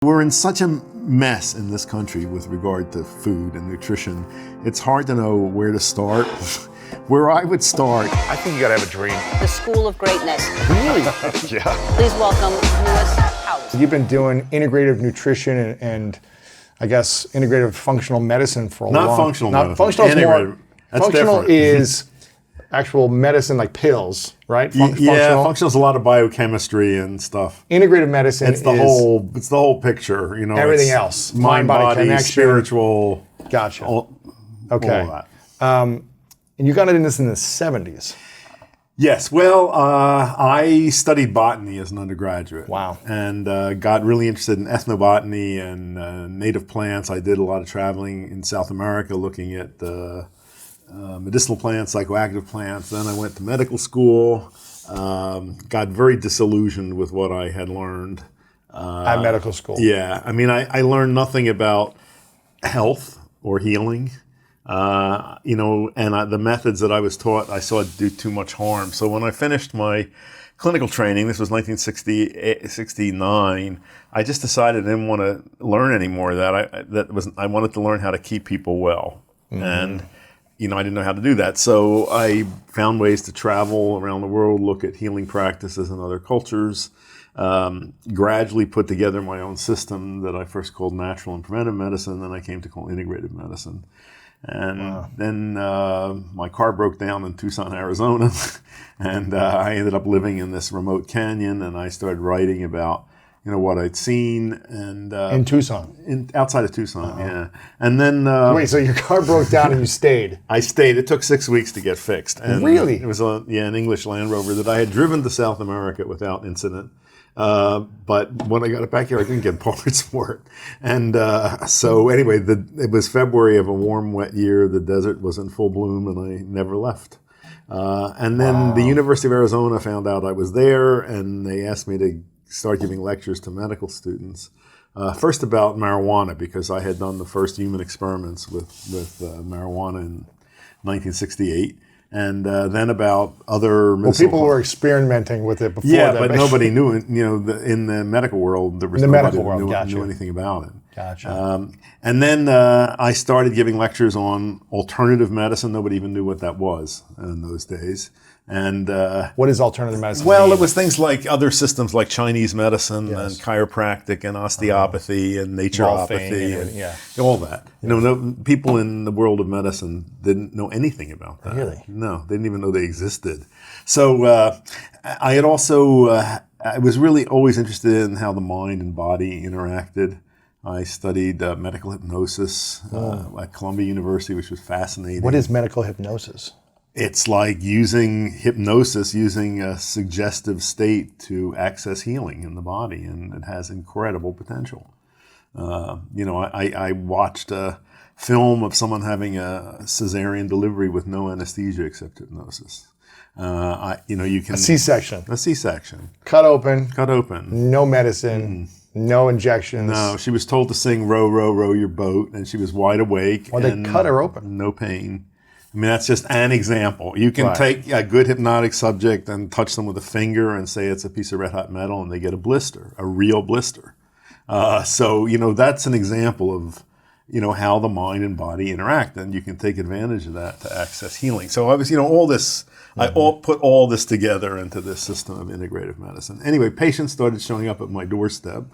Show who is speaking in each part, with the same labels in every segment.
Speaker 1: We're in such a mess in this country with regard to food and nutrition. It's hard to know where to start. Where I would start,
Speaker 2: I think you gotta have a dream.
Speaker 3: The School of Greatness.
Speaker 2: Really? Yeah.
Speaker 3: Please welcome Lewis House.
Speaker 4: You've been doing integrative nutrition and I guess integrative functional medicine for a long time.
Speaker 1: not functional medicine.
Speaker 4: Functional is more.
Speaker 1: That's
Speaker 4: functional
Speaker 1: different.
Speaker 4: is actual medicine like pills, right?
Speaker 1: Yeah,
Speaker 4: Functional.
Speaker 1: functional is a lot of biochemistry and stuff.
Speaker 4: Integrative medicine
Speaker 1: It's the whole picture, you know.
Speaker 4: everything
Speaker 1: it's
Speaker 4: else.
Speaker 1: mind, body,
Speaker 4: connection.
Speaker 1: spiritual.
Speaker 4: Gotcha.
Speaker 1: All
Speaker 4: Okay.
Speaker 1: of that.
Speaker 4: And you got into this in the 70s.
Speaker 1: Yes, well, I studied botany as an undergraduate.
Speaker 4: Wow.
Speaker 1: And got really interested in ethnobotany and native plants. I did a lot of traveling in South America looking at medicinal plants, psychoactive plants. Then I went to medical school, got very disillusioned with what I had learned.
Speaker 4: At medical school.
Speaker 1: Yeah, I mean, I learned nothing about health or healing. The methods that I was taught, I saw do too much harm. So when I finished my clinical training, this was 1969, I just decided I didn't want to learn any more of that. I wanted to learn how to keep people well. Mm-hmm. And, I didn't know how to do that. So I found ways to travel around the world, look at healing practices in other cultures, gradually put together my own system that I first called natural and preventive medicine, then I came to call integrative medicine. And then my car broke down in Tucson, Arizona, and I ended up living in this remote canyon, and I started writing about, what I'd seen. And
Speaker 4: In Tucson?
Speaker 1: Outside of Tucson, yeah. And then...
Speaker 4: Wait, so your car broke down and you stayed?
Speaker 1: I stayed. It took 6 weeks to get fixed. And
Speaker 4: Really?
Speaker 1: It was an English Land Rover that I had driven to South America without incident. But when I got it back here, I didn't get parts for it. And so anyway, it was February of a warm, wet year. The desert was in full bloom, and I never left. And then the University of Arizona found out I was there, and they asked me to start giving lectures to medical students. First about marijuana, because I had done the first human experiments with marijuana in 1968. And then about other medicinal...
Speaker 4: Well, people were experimenting with it before
Speaker 1: yeah,
Speaker 4: that.
Speaker 1: but nobody knew it. In the medical world, there was nobody that knew anything about it.
Speaker 4: Gotcha.
Speaker 1: And then I started giving lectures on alternative medicine. Nobody even knew what that was in those days. And
Speaker 4: what is alternative medicine?
Speaker 1: well, it was things like other systems like Chinese medicine
Speaker 4: Yes.
Speaker 1: and chiropractic and osteopathy and naturopathy and all that. People in the world of medicine didn't know anything about that.
Speaker 4: Really?
Speaker 1: No, they didn't even know they existed. So I had also, I was really always interested in how the mind and body interacted. I studied medical hypnosis at Columbia University, which was fascinating.
Speaker 4: What is medical hypnosis?
Speaker 1: It's like using hypnosis, using a suggestive state to access healing in the body, and it has incredible potential. I watched a film of someone having a cesarean delivery with no anesthesia except hypnosis. You can
Speaker 4: A C-section.
Speaker 1: A C-section.
Speaker 4: Cut open.
Speaker 1: No
Speaker 4: medicine. No injections.
Speaker 1: No, she was told to sing "Row, row, row your boat," and she was wide awake.
Speaker 4: Well, they cut her open.
Speaker 1: No pain. I mean, that's just an example. You can take a good hypnotic subject and touch them with a finger and say it's a piece of red hot metal, and they get a blister, a real blister. So that's an example of, how the mind and body interact, and you can take advantage of that to access healing. So I was, all this, I put all this together into this system of integrative medicine. Anyway, patients started showing up at my doorstep,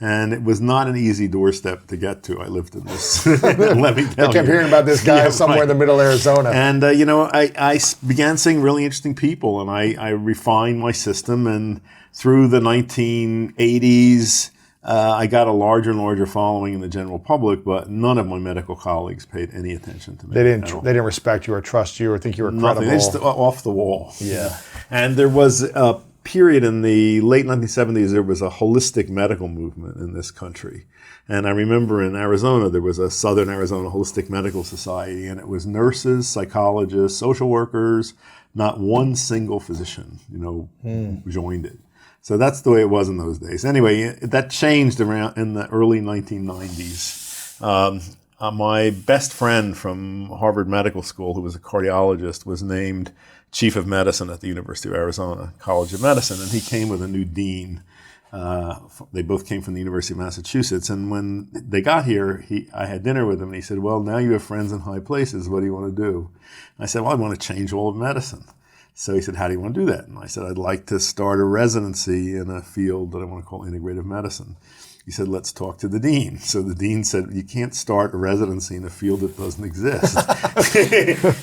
Speaker 1: and it was not an easy doorstep to get to. I lived in this, let me tell you.
Speaker 4: I kept hearing about this guy somewhere in the middle of Arizona.
Speaker 1: And, I began seeing really interesting people, and I refined my system, and through the 1980s, I got a larger and larger following in the general public, but none of my medical colleagues paid any attention to me.
Speaker 4: They didn't respect you or trust you or think you were credible.
Speaker 1: Nothing. They just off the wall.
Speaker 4: Yeah.
Speaker 1: And there was a period in the late 1970s, there was a holistic medical movement in this country. And I remember in Arizona, there was a Southern Arizona Holistic Medical Society, and it was nurses, psychologists, social workers, not one single physician, joined it. So that's the way it was in those days. Anyway, that changed around in the early 1990s. My best friend from Harvard Medical School, who was a cardiologist, was named chief of medicine at the University of Arizona College of Medicine, and he came with a new dean. They both came from the University of Massachusetts. And when they got here, I had dinner with him, and he said, well, now you have friends in high places. What do you want to do? And I said, well, I want to change all of medicine. So he said, how do you want to do that? And I said, I'd like to start a residency in a field that I want to call integrative medicine. He said, let's talk to the dean. So the dean said, you can't start a residency in a field that doesn't exist.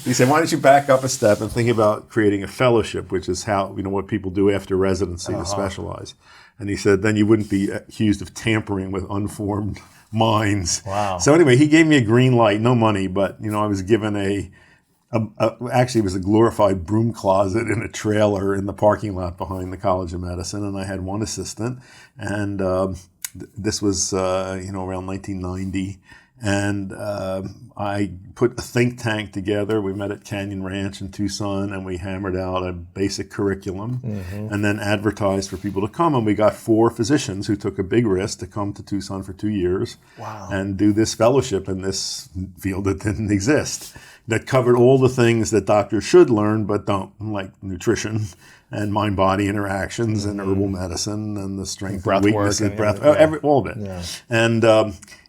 Speaker 1: He said, why don't you back up a step and think about creating a fellowship, which is how, what people do after residency to specialize. And he said, then you wouldn't be accused of tampering with unformed minds.
Speaker 4: Wow.
Speaker 1: So anyway, he gave me a green light, no money, but, I was given actually, it was a glorified broom closet in a trailer in the parking lot behind the College of Medicine, and I had one assistant, and this was, around 1990, and I put a think tank together. We met at Canyon Ranch in Tucson, and we hammered out a basic curriculum, and then advertised for people to come, and we got 4 physicians who took a big risk to come to Tucson for 2 years and do this fellowship in this field that didn't exist, that covered all the things that doctors should learn but don't, like nutrition and mind-body interactions and herbal medicine and the strength and weakness and breath, all of it. Yeah. And,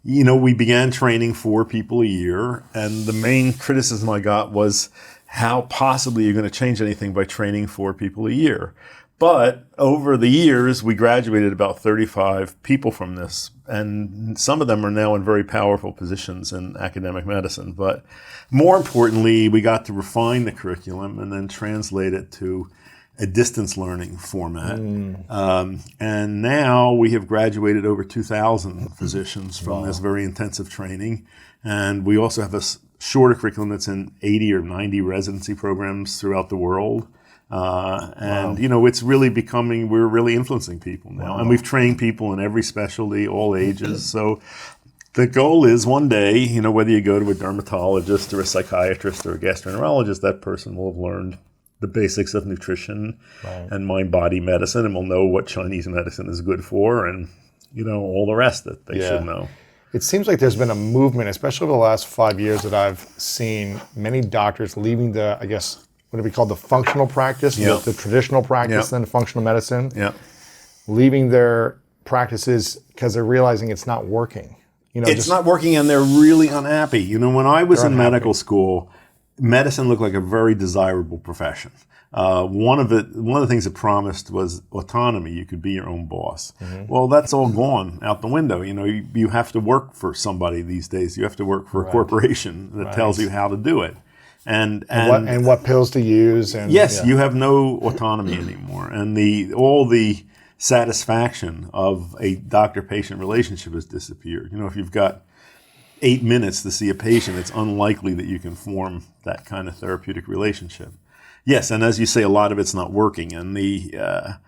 Speaker 1: we began training 4 people a year, and the main criticism I got was how possibly you're going to change anything by training 4 people a year. But over the years, we graduated about 35 people from this, and some of them are now in very powerful positions in academic medicine. But more importantly, we got to refine the curriculum and then translate it to a distance learning format. And now we have graduated over 2,000 physicians from this very intensive training. And we also have a shorter curriculum that's in 80 or 90 residency programs throughout the world. It's really we're really influencing people now. And we've trained people in every specialty, all ages. So the goal is one day, whether you go to a dermatologist or a psychiatrist or a gastroenterologist, that person will have learned the basics of nutrition and mind-body medicine, and will know what Chinese medicine is good for, and all the rest that they should know.
Speaker 4: It seems like there's been a movement, especially over the last 5 years, that I've seen many doctors leaving the, I guess, what do we call the functional practice, the traditional practice, then functional medicine, leaving their practices because they're realizing it's not working.
Speaker 1: It's not working, and they're really unhappy. When I was in medical school, medicine looked like a very desirable profession. One of the things it promised was autonomy. You could be your own boss. Well, that's all gone out the window. You have to work for somebody these days. You have to work for a corporation that tells you how to do it. And
Speaker 4: what pills to use. And
Speaker 1: you have no autonomy anymore. And all the satisfaction of a doctor-patient relationship has disappeared. If you've got 8 minutes to see a patient, it's unlikely that you can form that kind of therapeutic relationship. Yes, and as you say, a lot of it's not working. And I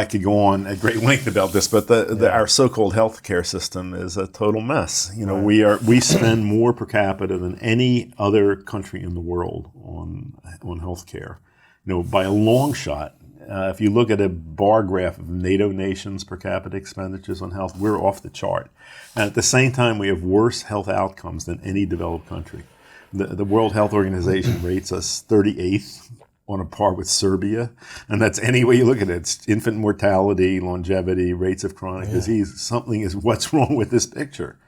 Speaker 1: could go on at great length about this, but our so-called healthcare system is a total mess. We spend more per capita than any other country in the world on healthcare. By a long shot. If you look at a bar graph of NATO nations' per capita expenditures on health, we're off the chart. And at the same time, we have worse health outcomes than any developed country. The World Health Organization rates us 38th, on a par with Serbia. And that's any way you look at it. It's infant mortality, longevity, rates of chronic disease. Something is what's wrong with this picture.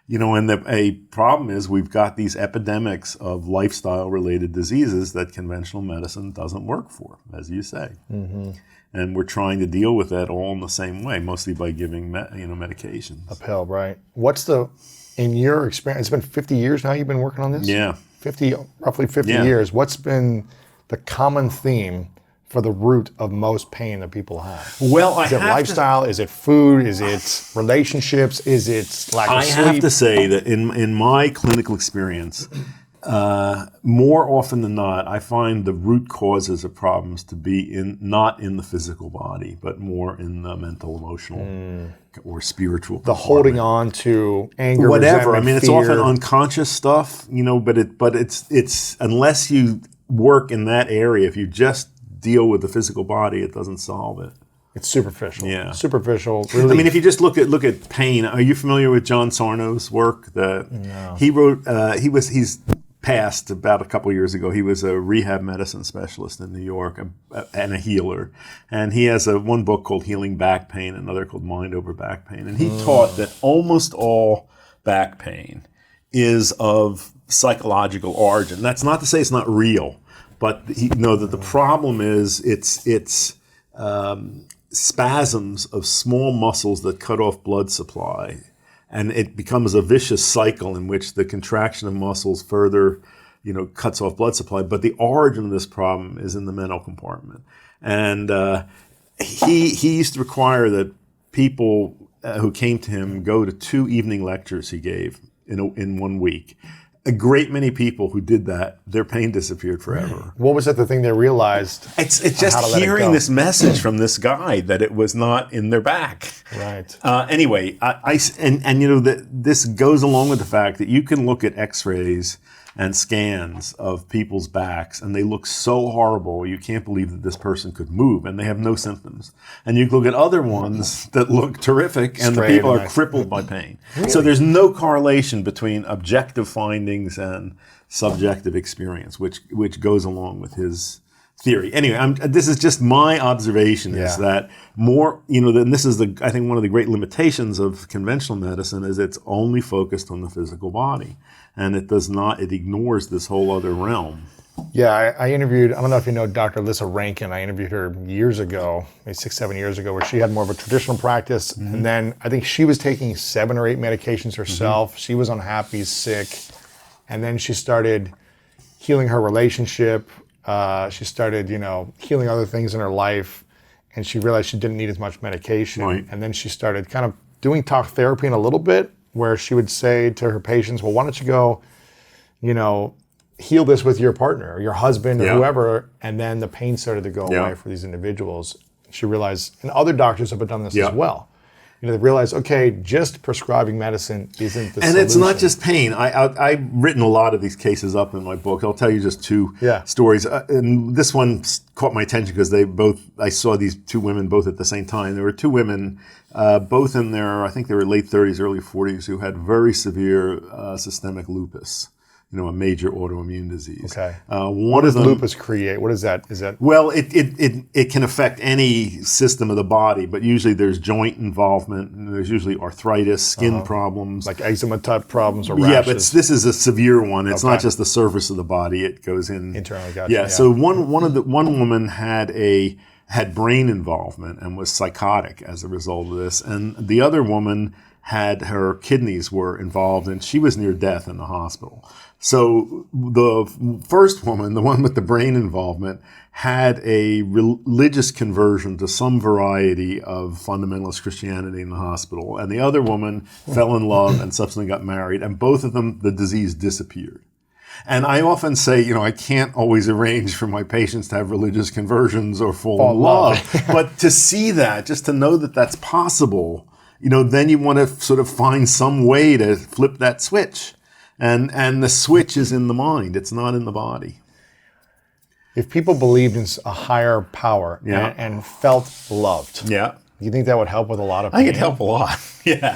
Speaker 1: And a problem is we've got these epidemics of lifestyle-related diseases that conventional medicine doesn't work for, as you say. And we're trying to deal with that all in the same way, mostly by giving medications.
Speaker 4: A pill, right? In your experience, it's been 50 years now you've been working on this?
Speaker 1: Yeah.
Speaker 4: Roughly 50 years. What's been the common theme for the root of most pain that people have?
Speaker 1: Well,
Speaker 4: is it lifestyle? Is it food? Is it relationships? Is it lack of sleep?
Speaker 1: I have to say that in my clinical experience, more often than not, I find the root causes of problems to be not in the physical body, but more in the mental, emotional, or spiritual.
Speaker 4: The holding on to anger,
Speaker 1: whatever. It's
Speaker 4: fear.
Speaker 1: often unconscious stuff, but it's unless you work in that area, if you just deal with the physical body, it doesn't solve it.
Speaker 4: It's superficial.
Speaker 1: Yeah.
Speaker 4: Superficial. Really.
Speaker 1: If you just look at pain, are you familiar with John Sarno's work?
Speaker 4: No.
Speaker 1: He wrote. He's passed about a couple years ago. He was a rehab medicine specialist in New York and a healer. And he has one book called Healing Back Pain, another called Mind Over Back Pain. And he taught that almost all back pain is of psychological origin. That's not to say it's not real, but that the problem is it's spasms of small muscles that cut off blood supply. And it becomes a vicious cycle in which the contraction of muscles further, cuts off blood supply. But the origin of this problem is in the mental compartment. And he used to require that people who came to him go to 2 evening lectures he gave in 1 week. A great many people who did that, their pain disappeared forever.
Speaker 4: What was the thing they realized?
Speaker 1: It's just hearing this message from this guy that it was not in their back.
Speaker 4: Right.
Speaker 1: Anyway, this goes along with the fact that you can look at X-rays and scans of people's backs, and they look so horrible, you can't believe that this person could move, and they have no symptoms. And you can look at other ones that look terrific, and the people are crippled by pain. Really? So there's no correlation between objective findings and subjective experience, which goes along with his theory. Anyway, this is just my observation, is that more, and this is I think one of the great limitations of conventional medicine is it's only focused on the physical body. And it ignores this whole other realm.
Speaker 4: Yeah, I interviewed, I don't know if you know Dr. Lissa Rankin. I interviewed her years ago, maybe 6-7 years ago, where she had more of a traditional practice. Mm-hmm. And then I think she was taking 7 or 8 medications herself. Mm-hmm. She was unhappy, sick. And then she started healing her relationship. She started, healing other things in her life. And she realized she didn't need as much medication. Right. And then she started kind of doing talk therapy in a little bit, where she would say to her patients, well, why don't you go, heal this with your partner or your husband or whoever, and then the pain started to go away for these individuals. She realized, and other doctors have done this as well. They realize, okay, just prescribing medicine isn't the solution.
Speaker 1: And it's not just pain. I've written a lot of these cases up in my book. I'll tell you just 2 stories. And this one caught my attention because I saw these 2 women both at the same time. There were 2 women, both in their, I think they were late 30s, early 40s, who had very severe systemic lupus. A major autoimmune disease.
Speaker 4: Okay. What does lupus create? What is that?
Speaker 1: Well, it can affect any system of the body, but usually there's joint involvement, and there's usually arthritis, skin problems.
Speaker 4: Like eczema type problems or rashes?
Speaker 1: Yeah, but this is a severe one. It's not just the surface of the body, it goes in.
Speaker 4: Internally, gotcha.
Speaker 1: Yeah, so one woman had brain involvement and was psychotic as a result of this, and the other woman had her kidneys were involved, and she was near death in the hospital. So the first woman, the one with the brain involvement, had a religious conversion to some variety of fundamentalist Christianity in the hospital. And the other woman fell in love and subsequently got married. And both of them, the disease disappeared. And I often say, I can't always arrange for my patients to have religious conversions or fall in love. But to see that, just to know that that's possible, then you want to sort of find some way to flip that switch. And the switch is in the mind. It's not in the body.
Speaker 4: If people believed in a higher power and felt loved, do you think that would help with a lot of pain?
Speaker 1: I think it'd help a lot. Yeah.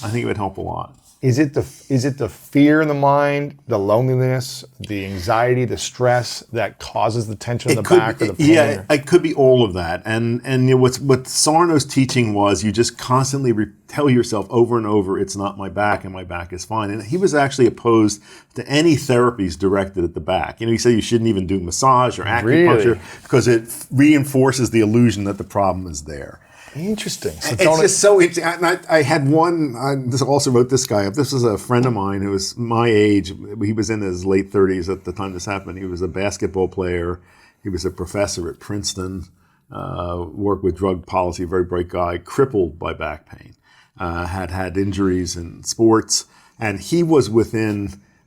Speaker 1: I think it would help a lot.
Speaker 4: Is it the fear in the mind, the loneliness, the anxiety, the stress that causes the tension in the back or the pain?
Speaker 1: Yeah, it could be all of that. And what Sarno's teaching was, you just constantly tell yourself over and over, it's not my back and my back is fine. And he was actually opposed to any therapies directed at the back. He said you shouldn't even do massage or acupuncture because it reinforces the illusion that the problem is there.
Speaker 4: Interesting. So
Speaker 1: it's just so interesting. I had one, I also wrote this guy up. This was a friend of mine who was my age. He was in his late 30s at the time this happened. He was a basketball player. He was a professor at Princeton, worked with drug policy, very bright guy, crippled by back pain, had injuries in sports. And he was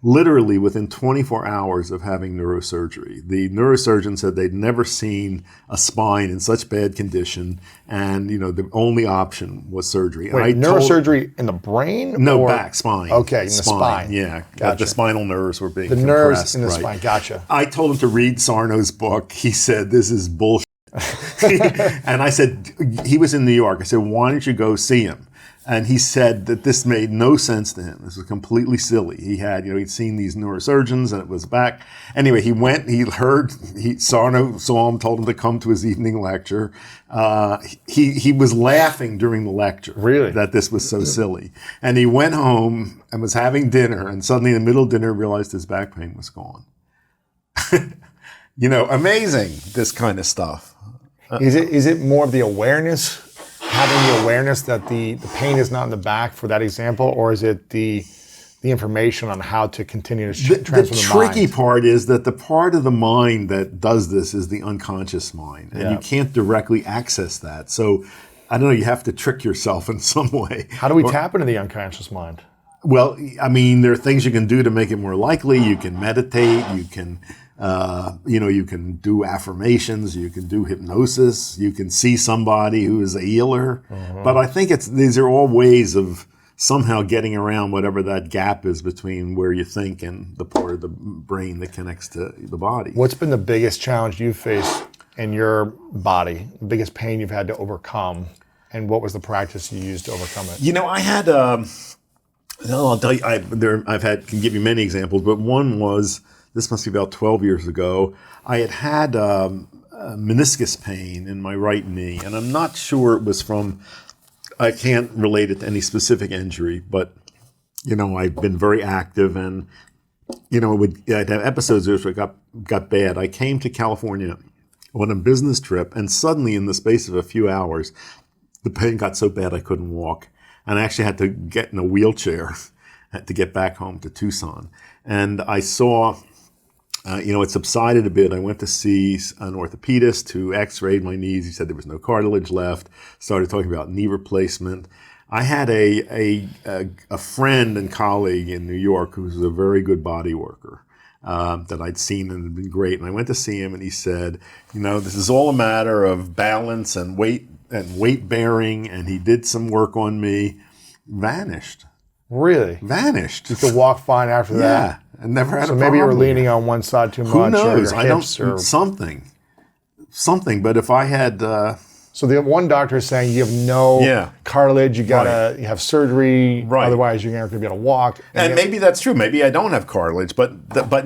Speaker 1: literally within 24 hours of having neurosurgery. The neurosurgeon said they'd never seen a spine in such bad condition, and the only option was surgery.
Speaker 4: Wait, neurosurgery in the brain?
Speaker 1: No, back, spine.
Speaker 4: Okay, in the spine.
Speaker 1: Yeah,
Speaker 4: gotcha.
Speaker 1: The spinal nerves were being
Speaker 4: compressed. The nerves in the spine, gotcha.
Speaker 1: I told him to read Sarno's book. He said, this is bullshit. And I said, he was in New York. I said, why don't you go see him? And he said that this made no sense to him. This was completely silly. He had, he'd seen these neurosurgeons and it was back. Anyway, he went, he saw him, told him to come to his evening lecture. He was laughing during the lecture.
Speaker 4: Really?
Speaker 1: That this was so silly. And he went home and was having dinner, and suddenly in the middle of dinner realized his back pain was gone. Amazing, this kind of stuff.
Speaker 4: Is it more of the awareness, having the awareness that the pain is not in the back for that example, or is it the information on how to continue to transform the mind?
Speaker 1: The tricky part is that the part of the mind that does this is the unconscious mind, and you can't directly access that. So, I don't know, you have to trick yourself in some way.
Speaker 4: How do we tap into the unconscious mind?
Speaker 1: Well, I mean, there are things you can do to make it more likely. You can meditate, you can you can do affirmations, you can do hypnosis, you can see somebody who is a healer. But I think these are all ways of somehow getting around whatever that gap is between where you think and the part of the brain that connects to the body.
Speaker 4: What's been the biggest challenge you've faced in your body, the biggest pain you've had to overcome, and what was the practice you used to overcome it?
Speaker 1: I had, I'll tell you, can give you many examples, but one was, this must be about 12 years ago, I had meniscus pain in my right knee, and I'm not sure it was I can't relate it to any specific injury, but, I've been very active, and, I'd have episodes where it got bad. I came to California on a business trip, and suddenly in the space of a few hours, the pain got so bad I couldn't walk, and I actually had to get in a wheelchair to get back home to Tucson. And I saw... it subsided a bit. I went to see an orthopedist who x-rayed my knees. He said there was no cartilage left. Started talking about knee replacement. I had a friend and colleague in New York who was a very good body worker that I'd seen and had been great. And I went to see him, and he said, this is all a matter of balance and weight bearing. And he did some work on me. Vanished.
Speaker 4: Really?
Speaker 1: Vanished.
Speaker 4: You could walk fine after that?
Speaker 1: Yeah. I never had a problem.
Speaker 4: So maybe you were leaning on one side too much.
Speaker 1: Who knows?
Speaker 4: Or your hips
Speaker 1: Something. But if I had,
Speaker 4: so the one doctor is saying you have no cartilage. You you have surgery.
Speaker 1: Right.
Speaker 4: Otherwise, you're not going to be able to walk.
Speaker 1: And maybe that's true. Maybe I don't have cartilage, but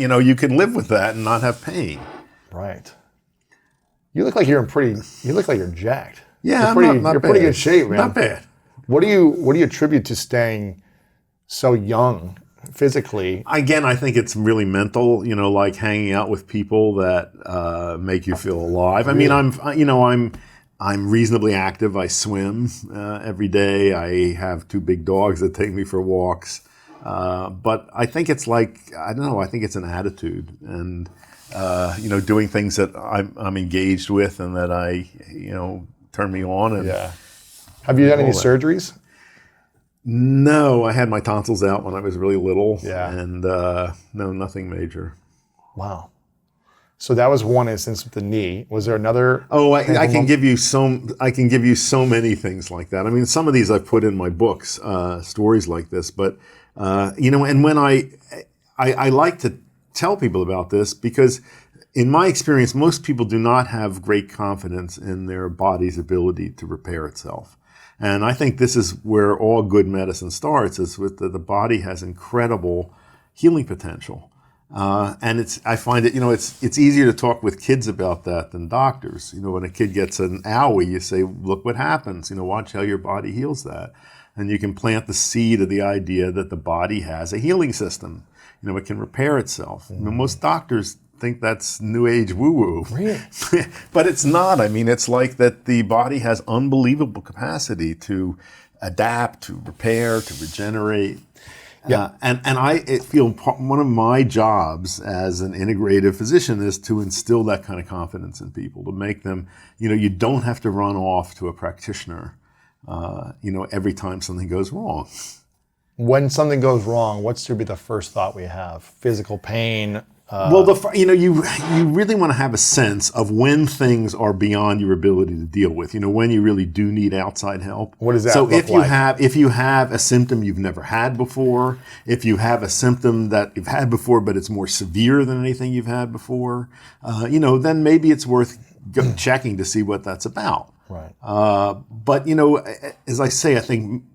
Speaker 1: you can live with that and not have pain.
Speaker 4: Right. You look like you're jacked.
Speaker 1: Yeah,
Speaker 4: you're pretty good shape, man.
Speaker 1: Not bad.
Speaker 4: What do you attribute to staying so young? Physically,
Speaker 1: again, I think it's really mental. Like hanging out with people that make you feel alive. I mean, I'm reasonably active. I swim every day. I have 2 big dogs that take me for walks. But I think it's I think it's an attitude, and doing things that I'm engaged with and that turn me on. And
Speaker 4: have you done any surgeries?
Speaker 1: No, I had my tonsils out when I was really little.
Speaker 4: Yeah.
Speaker 1: And no, nothing major.
Speaker 4: Wow. So that was one instance with the knee. Was there another?
Speaker 1: Oh, I can give you so many things like that. I mean, some of these I've put in my books, stories like this. But and when I like to tell people about this because, in my experience, most people do not have great confidence in their body's ability to repair itself. And I think this is where all good medicine starts, is with the body has incredible healing potential. And I find it, it's easier to talk with kids about that than doctors. When a kid gets an owie, you say, look what happens, watch how your body heals that. And you can plant the seed of the idea that the body has a healing system. It can repair itself. Most doctors think that's new age woo-woo.
Speaker 4: Really?
Speaker 1: But it's not. I mean, it's like that the body has unbelievable capacity to adapt, to repair, to regenerate.
Speaker 4: Yeah.
Speaker 1: And I feel one of my jobs as an integrative physician is to instill that kind of confidence in people, to make them, you don't have to run off to a practitioner, every time something goes wrong.
Speaker 4: When something goes wrong, what should be the first thought we have? Physical pain?
Speaker 1: Well, you really want to have a sense of when things are beyond your ability to deal with. When you really do need outside help.
Speaker 4: What does that
Speaker 1: look
Speaker 4: like?
Speaker 1: If you have a symptom you've never had before, if you have a symptom that you've had before but it's more severe than anything you've had before, then maybe it's worth checking to see what that's about.
Speaker 4: Right.
Speaker 1: But as I say, I think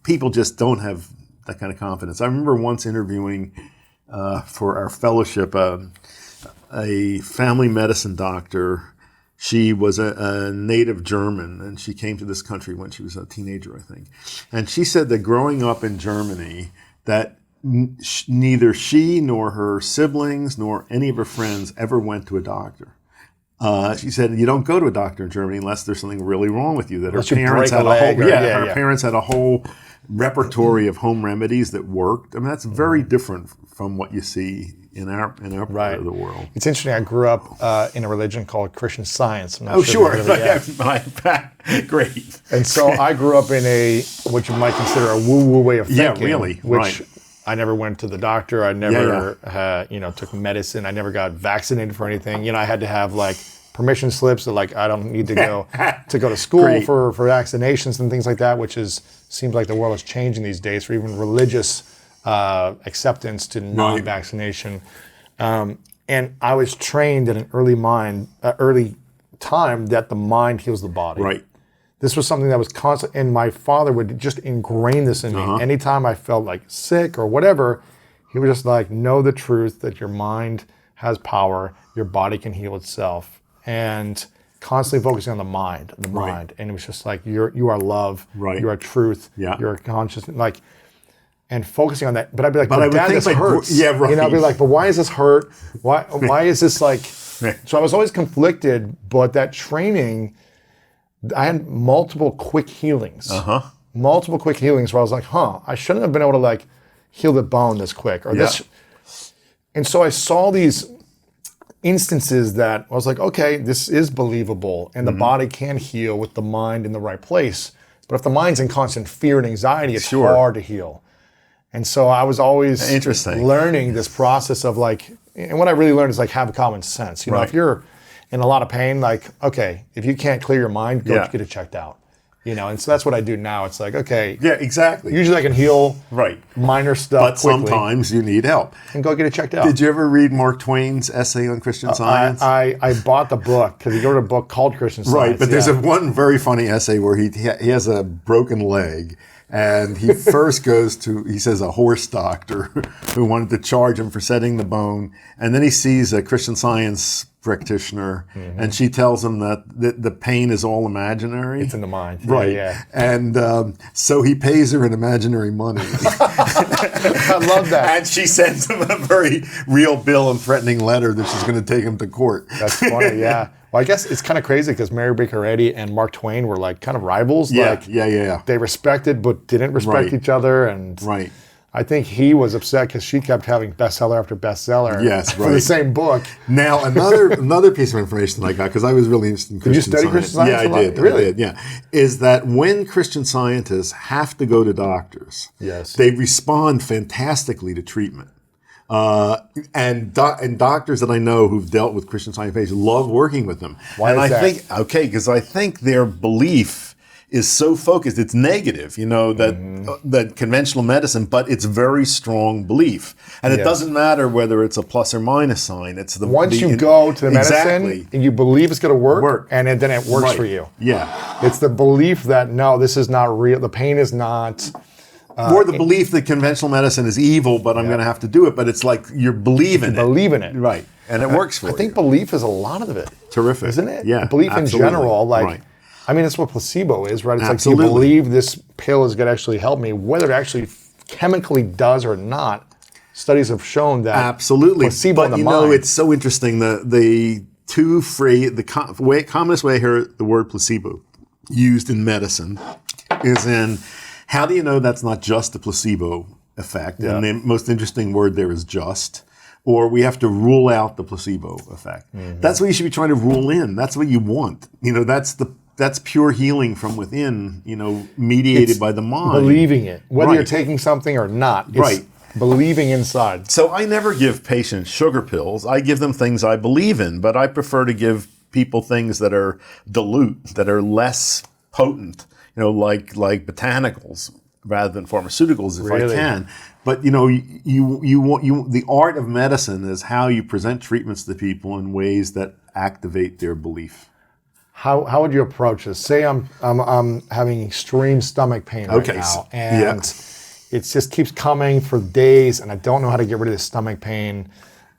Speaker 1: people just don't have that kind of confidence. I remember once interviewing for our fellowship a family medicine doctor. She was a native German, and she came to this country when she was a teenager, I think. And she said that growing up in Germany, that neither she nor her siblings nor any of her friends ever went to a doctor. She said, you don't go to a doctor in Germany unless there's something really wrong with you. That her parents had her parents had a whole repertory of home remedies that worked. I mean, that's very different from what you see in our part of the world.
Speaker 4: It's interesting. I grew up in a religion called Christian Science. I'm not
Speaker 1: Oh,
Speaker 4: sure.
Speaker 1: Great.
Speaker 4: And so I grew up in what you might consider a woo-woo way of thinking.
Speaker 1: Yeah, really.
Speaker 4: Which I never went to the doctor. I never, took medicine. I never got vaccinated for anything. I had to have permission slips that I don't need to go to school for vaccinations and things like that, which seems like the world is changing these days for even religious acceptance to non-vaccination. And I was trained at an early time that the mind heals the body.
Speaker 1: Right.
Speaker 4: This was something that was constant, and my father would just ingrain this in me. Anytime I felt sick or whatever, he was just know the truth that your mind has power, your body can heal itself, and constantly focusing on the mind. And it was just you are love, you are truth, you're consciousness, and focusing on that. But I'd be but Dad, this hurts. I'd be but why is this hurt? Why is this So I was always conflicted, but that training, I had multiple quick healings. Multiple quick healings where I was I shouldn't have been able to heal the bone this quick or this. And so I saw these instances that I was okay, this is believable, and the body can heal with the mind in the right place. But if the mind's in constant fear and anxiety, it's hard to heal. And so I was always learning this process of and what I really learned is have common sense. If you're in a lot of pain, okay, if you can't clear your mind, go get it checked out. And so that's what I do now. It's okay.
Speaker 1: Yeah, exactly.
Speaker 4: Usually I can heal minor stuff
Speaker 1: but
Speaker 4: quickly.
Speaker 1: Sometimes you need help.
Speaker 4: And go get it checked out.
Speaker 1: Did you ever read Mark Twain's essay on Christian Science?
Speaker 4: I bought the book because he wrote a book called Christian Science.
Speaker 1: Right, but there's one very funny essay where he has a broken leg. And he first goes to, he says, a horse doctor who wanted to charge him for setting the bone. And then he sees a Christian Science practitioner, and she tells him that the pain is all imaginary.
Speaker 4: It's in the mind.
Speaker 1: Right.
Speaker 4: Yeah.
Speaker 1: And so he pays her an imaginary money.
Speaker 4: I love that.
Speaker 1: And she sends him a very real bill and threatening letter that she's going to take him to court.
Speaker 4: That's funny, yeah. Well, I guess it's kind of crazy because Mary Baker Eddy and Mark Twain were kind of rivals.
Speaker 1: Yeah.
Speaker 4: They respected but didn't respect each other. And I think he was upset because she kept having bestseller after bestseller for the same book.
Speaker 1: Now, another piece of information I got, because I was really interested in Christian Science.
Speaker 4: Did you study Christian Science?
Speaker 1: Yeah, I did.
Speaker 4: Really?
Speaker 1: I did, yeah. Is that when Christian Scientists have to go to doctors, they respond fantastically to treatment. And doctors that I know who've dealt with Christian Science patients love working with them.
Speaker 4: Why is that?
Speaker 1: Because I think their belief is so focused, it's negative, that conventional medicine, but it's very strong belief. And it doesn't matter whether it's a plus or minus sign. It's
Speaker 4: once you go to the medicine and you believe it's going to work, and then it works for you.
Speaker 1: Yeah.
Speaker 4: It's the belief that, no, this is not real. The pain is not...
Speaker 1: or the belief that conventional medicine is evil, but I'm going to have to do it. But it's you're believing it.
Speaker 4: Believe in it.
Speaker 1: Right. And it works for you.
Speaker 4: I think belief is a lot of it.
Speaker 1: Terrific.
Speaker 4: Isn't it?
Speaker 1: Yeah.
Speaker 4: Belief
Speaker 1: absolutely.
Speaker 4: in general. I mean, it's what placebo is, right? It's
Speaker 1: absolutely.
Speaker 4: You believe this pill is going to actually help me. Whether it actually chemically does or not, studies have shown that
Speaker 1: absolutely.
Speaker 4: Placebo in the mind.
Speaker 1: But it's so interesting. The commonest way I hear the word placebo used in medicine is in, how do you know that's not just a placebo effect? Yeah. And the most interesting word there is just. Or we have to rule out the placebo effect. That's what you should be trying to rule in. That's what you want. That's pure healing from within, mediated by the mind.
Speaker 4: Believing it. Whether you're taking something or not. It's believing inside.
Speaker 1: So I never give patients sugar pills. I give them things I believe in, but I prefer to give people things that are dilute, that are less potent, like botanicals rather than pharmaceuticals if I can. But the art of medicine is how you present treatments to people in ways that activate their belief.
Speaker 4: How would you approach this? Say I'm having extreme stomach pain right now, and it just keeps coming for days, and I don't know how to get rid of this stomach pain.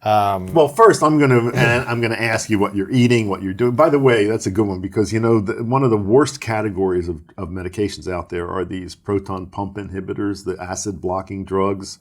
Speaker 1: Well, first I'm going to ask you what you're eating, what you're doing. By the way, that's a good one because one of the worst categories of medications out there are these proton pump inhibitors, the acid blocking drugs,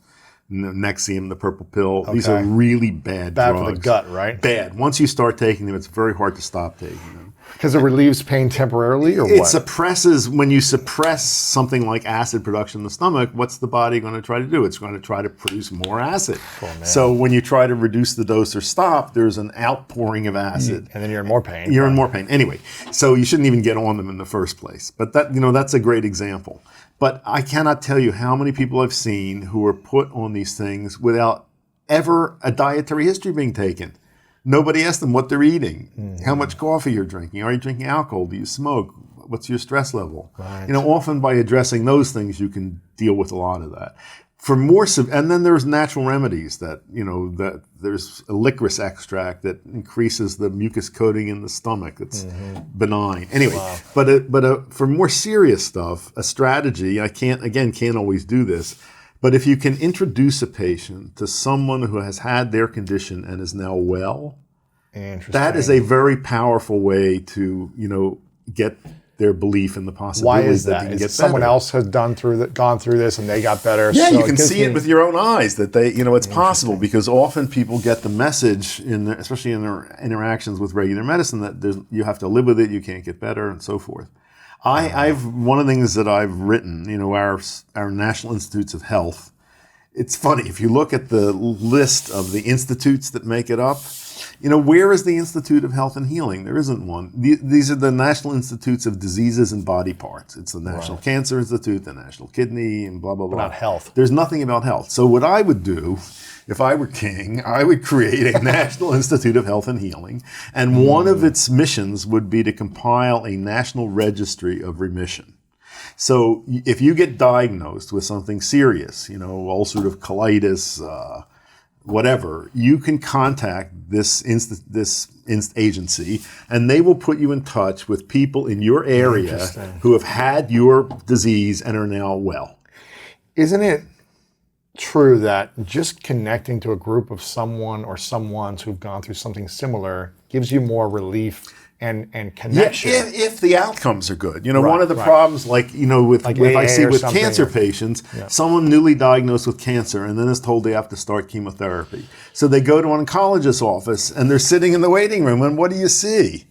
Speaker 1: Nexium, the purple pill. Okay. These are really bad drugs.
Speaker 4: Bad for the gut, right?
Speaker 1: Bad. Once you start taking them, it's very hard to stop taking them.
Speaker 4: Because it relieves pain temporarily, or what?
Speaker 1: It suppresses, when you suppress something like acid production in the stomach, what's the body going to try to do? It's going to try to produce more acid. Oh, so when you try to reduce the dose or stop, there's an outpouring of acid.
Speaker 4: And then you're in more pain.
Speaker 1: You're in more pain. Anyway, so you shouldn't even get on them in the first place. But that's a great example. But I cannot tell you how many people I've seen who are put on these things without ever a dietary history being taken. Nobody asked them what they're eating, how much coffee you're drinking. Are you drinking alcohol? Do you smoke? What's your stress level? Right. Often by addressing those things, you can deal with a lot of that. And then there's natural remedies that there's a licorice extract that increases the mucus coating in the stomach. It's benign. Anyway, but for more serious stuff, a strategy, I can't always do this, but if you can introduce a patient to someone who has had their condition and is now well, that is a very powerful way to, get their belief in the possibility.
Speaker 4: Why is that? Is someone else has gone through this and they got better?
Speaker 1: Yeah, so you can see it with your own eyes that it's possible, because often people get the message especially in their interactions with regular medicine that you have to live with it, you can't get better, and so forth. One of the things that I've written, our National Institutes of Health, it's funny, if you look at the list of the institutes that make it up, where is the Institute of Health and Healing? There isn't one. These are the National Institutes of Diseases and Body Parts. It's the National Cancer Institute, the National Kidney, and blah, blah, blah.
Speaker 4: But not health.
Speaker 1: There's nothing about health. So what I would do, if I were king, I would create a National Institute of Health and Healing, and one of its missions would be to compile a national registry of remission. So if you get diagnosed with something serious, ulcerative colitis, whatever, you can contact this agency, and they will put you in touch with people in your area who have had your disease and are now well.
Speaker 4: Isn't it true that just connecting to a group of someone or someones who've gone through something similar gives you more relief and connection?
Speaker 1: Yeah, if the outcomes are good. One of the problems, if I see with cancer patients, someone newly diagnosed with cancer and then is told they have to start chemotherapy. So they go to an oncologist's office and they're sitting in the waiting room, and what do you see?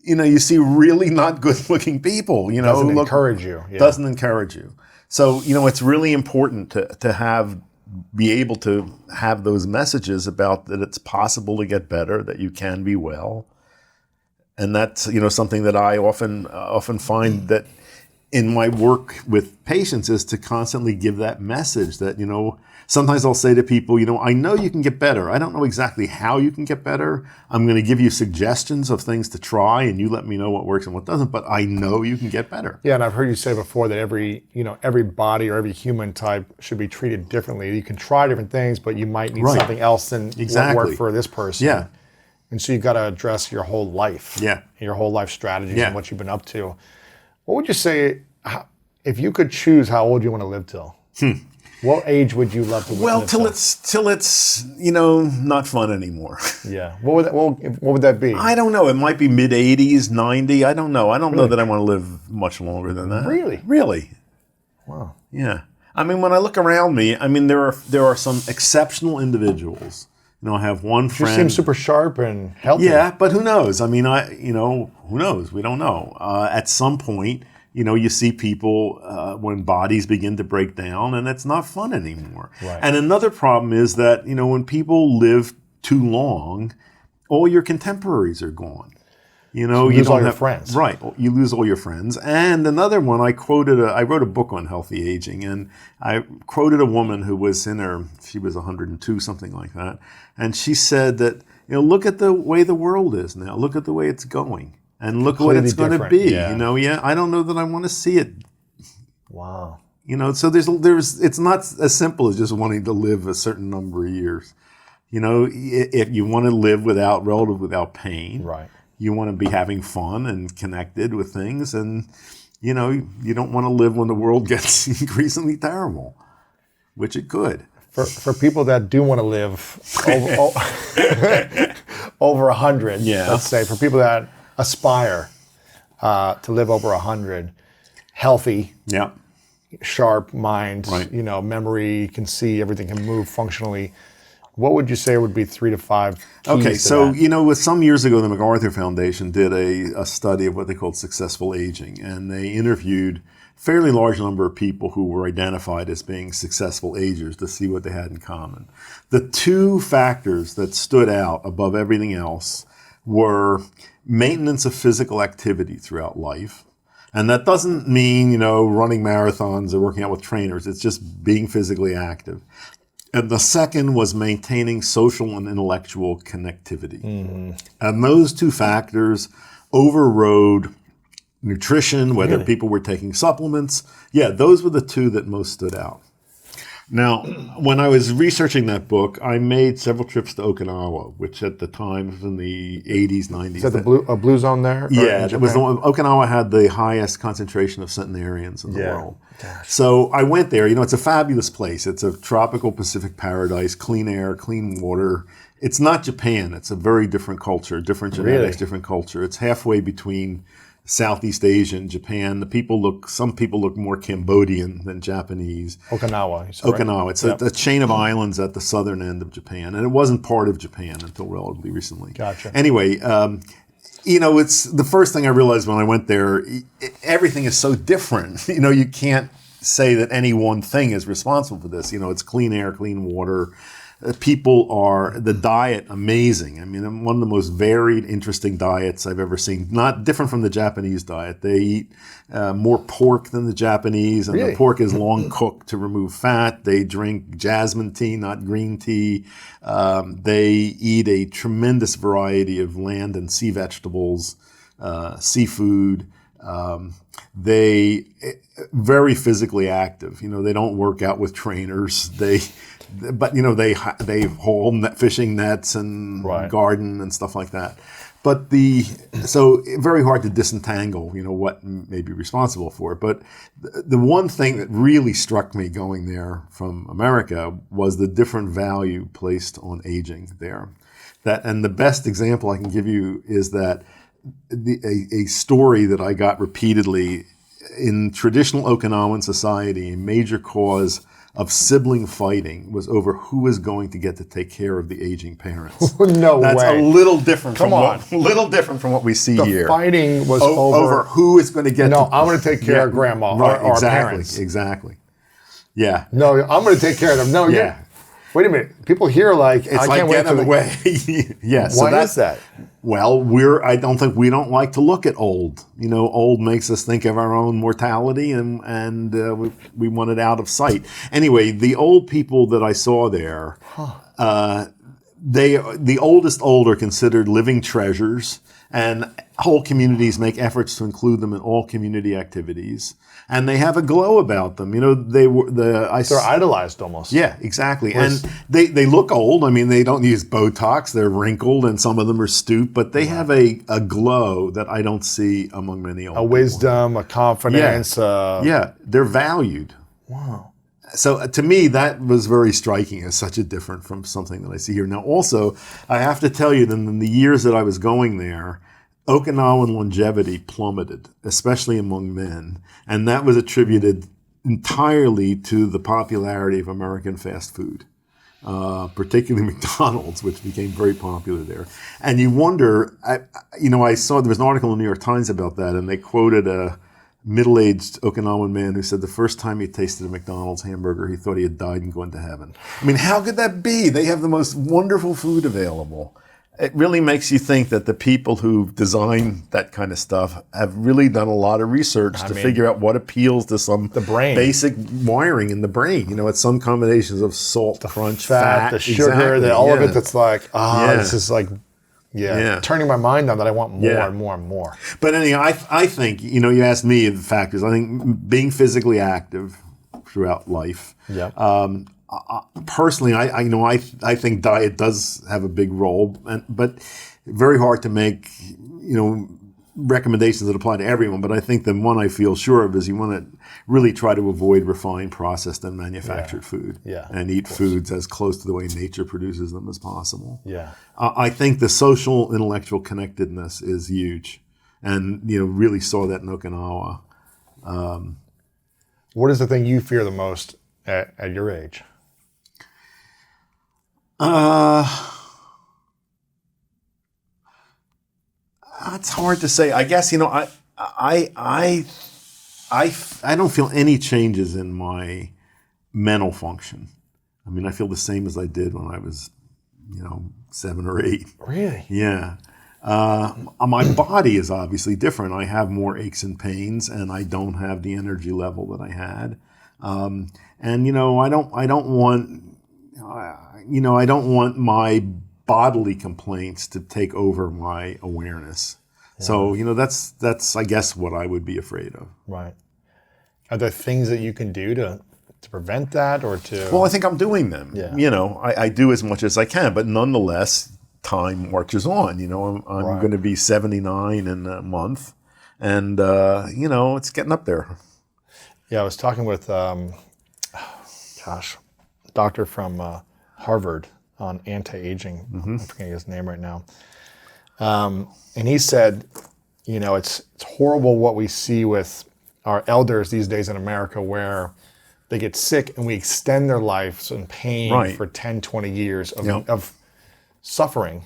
Speaker 1: You see really not good-looking people.
Speaker 4: Doesn't encourage you. Yeah.
Speaker 1: Doesn't encourage you. So, it's really important to be able to have those messages about that it's possible to get better, that you can be well. And that's, something that I often find that in my work with patients is to constantly give that message that, sometimes I'll say to people, I know you can get better. I don't know exactly how you can get better. I'm going to give you suggestions of things to try, and you let me know what works and what doesn't, but I know you can get better.
Speaker 4: Yeah, and I've heard you say before that every body or every human type should be treated differently. You can try different things, but you might need something else than what worked for this person.
Speaker 1: Yeah.
Speaker 4: And so you've got to address your whole life, your whole life strategies and what you've been up to. What would you say, if you could choose how old you want to live till? What age would you love to live till?
Speaker 1: Till it's not fun anymore.
Speaker 4: Yeah. What would that be?
Speaker 1: I don't know. It might be mid-80s, 90. I don't know. I don't know that I want to live much longer than that.
Speaker 4: Really?
Speaker 1: Really.
Speaker 4: Wow.
Speaker 1: Yeah. When I look around me, there are some exceptional individuals. I have one friend.
Speaker 4: You seem super sharp and healthy.
Speaker 1: Yeah, but who knows? Who knows? We don't know. At some point, you see people when bodies begin to break down, and it's not fun anymore.
Speaker 4: Right.
Speaker 1: And another problem is that, when people live too long, all your contemporaries are gone.
Speaker 4: So you lose all your friends.
Speaker 1: Right. You lose all your friends. And another one, I wrote a book on healthy aging, and I quoted a woman who was she was 102, something like that. And she said that, look at the way the world is now. Look at the way it's going. And look what it's going to be.
Speaker 4: Yeah.
Speaker 1: I don't know that I want to see it.
Speaker 4: Wow.
Speaker 1: So it's not as simple as just wanting to live a certain number of years. If you want to live without pain.
Speaker 4: Right.
Speaker 1: You want to be having fun and connected with things, and you don't want to live when the world gets increasingly terrible, which it could.
Speaker 4: For people that do want to live over 100, let's say, for people that aspire to live over 100, healthy, sharp mind, memory, can see, everything can move functionally. What would you say would be 3 to 5 keys
Speaker 1: Okay,
Speaker 4: to
Speaker 1: so,
Speaker 4: that?
Speaker 1: some years ago, the MacArthur Foundation did a study of what they called successful aging, and they interviewed a fairly large number of people who were identified as being successful agers to see what they had in common. The 2 factors that stood out above everything else were maintenance of physical activity throughout life. And that doesn't mean, running marathons or working out with trainers. It's just being physically active. And the second was maintaining social and intellectual connectivity. And those 2 factors overrode nutrition, whether people were taking supplements. Yeah, those were the 2 that most stood out. Now, when I was researching that book, I made several trips to Okinawa, which at the time was in the 80s, 90s.
Speaker 4: Is that a blue zone there?
Speaker 1: Yeah, it was the one. Okinawa had the highest concentration of centenarians in the world. Gosh. So I went there. It's a fabulous place. It's a tropical Pacific paradise, clean air, clean water. It's not Japan. It's a very different culture, different genetics, different culture. It's halfway between Southeast Asia and Japan. Some people look more Cambodian than Japanese.
Speaker 4: Okinawa.
Speaker 1: Okinawa. It's a chain of islands at the southern end of Japan, and it wasn't part of Japan until relatively recently.
Speaker 4: Gotcha.
Speaker 1: Anyway, it's the first thing I realized when I went there. Everything is so different. You can't say that any one thing is responsible for this. It's clean air, clean water. The diet, amazing. I mean, one of the most varied, interesting diets I've ever seen. Not different from the Japanese diet. They eat more pork than the Japanese, and the pork is long cooked to remove fat. They drink jasmine tea, not green tea. They eat a tremendous variety of land and sea vegetables, seafood. They very physically active. They don't work out with trainers. They haul fishing nets and garden and stuff like that. But so very hard to disentangle, what may be responsible for it. But the one thing that really struck me going there from America was the different value placed on aging there. And the best example I can give you is that a story that I got repeatedly in traditional Okinawan society, a major cause of sibling fighting was over who was going to get to take care of the aging parents.
Speaker 4: No way.
Speaker 1: That's a little different from what we see here.
Speaker 4: The fighting was
Speaker 1: over who is going to get
Speaker 4: I'm going to take care of grandma or parents.
Speaker 1: Exactly. Yeah.
Speaker 4: No, I'm going to take care of them. No, yeah. Wait a minute. People here it's
Speaker 1: I can't wait for the way. Yeah.
Speaker 4: Why is that?
Speaker 1: Well, we don't like to look at old. Old makes us think of our own mortality, and we want it out of sight. Anyway, the old people that I saw there, the oldest old are considered living treasures, and whole communities make efforts to include them in all community activities. And they have a glow about them. They're
Speaker 4: idolized almost.
Speaker 1: Yeah, exactly. And they look old. I mean, they don't use Botox. They're wrinkled, and some of them are stooped. But they have a glow that I don't see among many old people.
Speaker 4: Wisdom, a confidence.
Speaker 1: They're valued.
Speaker 4: Wow.
Speaker 1: So to me, that was very striking as such a different from something that I see here. Now, also, I have to tell you that in the years that I was going there, Okinawan longevity plummeted, especially among men, and that was attributed entirely to the popularity of American fast food, particularly McDonald's, which became very popular there. And you wonder, I saw there was an article in the New York Times about that, and they quoted a middle-aged Okinawan man who said the first time he tasted a McDonald's hamburger, he thought he had died and gone to heaven. I mean, how could that be? They have the most wonderful food available. It really makes you think that the people who design that kind of stuff have really done a lot of research to figure out what appeals to the brain, basic wiring in the brain. It's some combinations of salt, crunch, fat,
Speaker 4: the sugar, all of it that's this is turning my mind on that I want more and more and more.
Speaker 1: But anyway, I think, you asked me the factors. I think being physically active throughout life.
Speaker 4: Yeah.
Speaker 1: Personally, I think diet does have a big role, but very hard to make recommendations that apply to everyone, but I think the one I feel sure of is you want to really try to avoid refined, processed, and manufactured food, and eat foods as close to the way nature produces them as possible.
Speaker 4: Yeah,
Speaker 1: I think the social, intellectual connectedness is huge, and really saw that in Okinawa.
Speaker 4: What is the thing you fear the most at your age?
Speaker 1: It's hard to say. I guess I don't feel any changes in my mental function. I mean, I feel the same as I did when I was, 7 or 8.
Speaker 4: Really?
Speaker 1: Yeah. My body is obviously different. I have more aches and pains, and I don't have the energy level that I had. And I don't want my bodily complaints to take over my awareness. Yeah. So, that's I guess what I would be afraid of.
Speaker 4: Right. Are there things that you can do to prevent that or to?
Speaker 1: Well, I think I'm doing them.
Speaker 4: Yeah.
Speaker 1: I do as much as I can, but nonetheless, time marches on. I'm going to be 79 in a month, and it's getting up there.
Speaker 4: Yeah, I was talking with, doctor from Harvard on anti-aging. I'm forgetting his name right now. And he said, it's horrible what we see with our elders these days in America, where they get sick and we extend their lives in pain for 10, 20 years of suffering.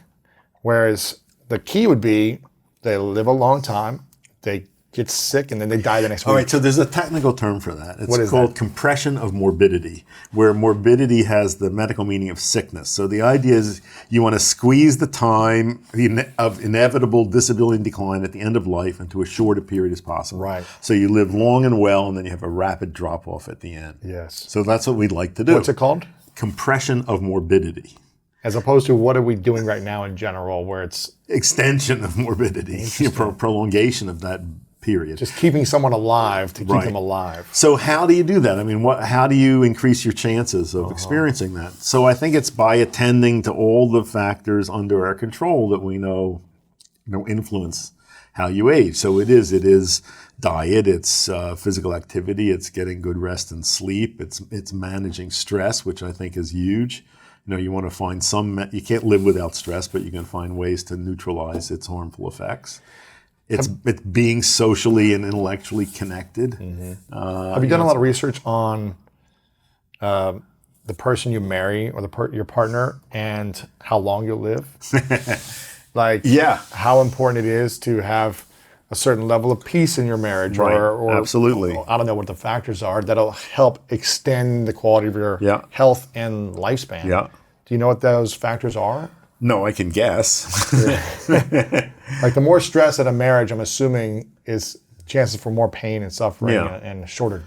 Speaker 4: Whereas the key would be they live a long time, they get sick, and then they die the next week.
Speaker 1: All right, so there's a technical term for that.
Speaker 4: What
Speaker 1: It's
Speaker 4: is
Speaker 1: called
Speaker 4: that?
Speaker 1: compression of morbidity, where morbidity has the medical meaning of sickness. So the idea is you want to squeeze the time of inevitable disability and decline at the end of life into as short a period as possible.
Speaker 4: Right.
Speaker 1: So you live long and well, and then you have a rapid drop-off at the end.
Speaker 4: Yes.
Speaker 1: So that's what we'd like to do.
Speaker 4: What's it called?
Speaker 1: Compression of morbidity.
Speaker 4: As opposed to what are we doing right now in general, where it's
Speaker 1: Extension of morbidity, prolongation of that period.
Speaker 4: just keeping someone alive to keep them alive.
Speaker 1: So how do you do that? I mean, how do you increase your chances of experiencing that? So I think it's by attending to all the factors under our control that we know influence how you age. So it is diet, it's physical activity, it's getting good rest and sleep, it's managing stress, which I think is huge. You want to find you can't live without stress, but you can find ways to neutralize its harmful effects. It's being socially and intellectually connected.
Speaker 4: Have you done a lot of research on the person you marry or your partner and how long you'll live? How important it is to have a certain level of peace in your marriage, or
Speaker 1: absolutely.
Speaker 4: I don't know what the factors are that'll help extend the quality of your health and lifespan.
Speaker 1: Yeah.
Speaker 4: Do you know what those factors are?
Speaker 1: No, I can guess.
Speaker 4: Like the more stress at a marriage, I'm assuming, is chances for more pain and suffering and shorter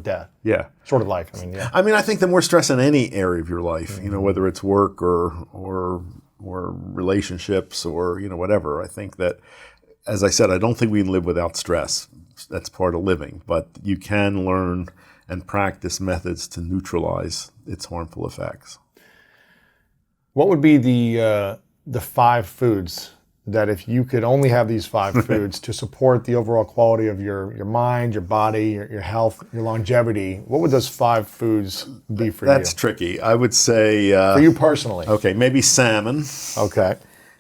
Speaker 4: death.
Speaker 1: Yeah.
Speaker 4: Shorter life.
Speaker 1: I mean, I think the more stress in any area of your life, whether it's work or relationships or whatever. I think that, as I said, I don't think we live without stress. That's part of living, but you can learn and practice methods to neutralize its harmful effects.
Speaker 4: What would be the 5 foods that, if you could only have these 5 foods to support the overall quality of your mind, your body, your health, your longevity, what would those 5 foods be for you?
Speaker 1: That's tricky. I would say...
Speaker 4: for you personally.
Speaker 1: Okay, maybe salmon.
Speaker 4: Okay.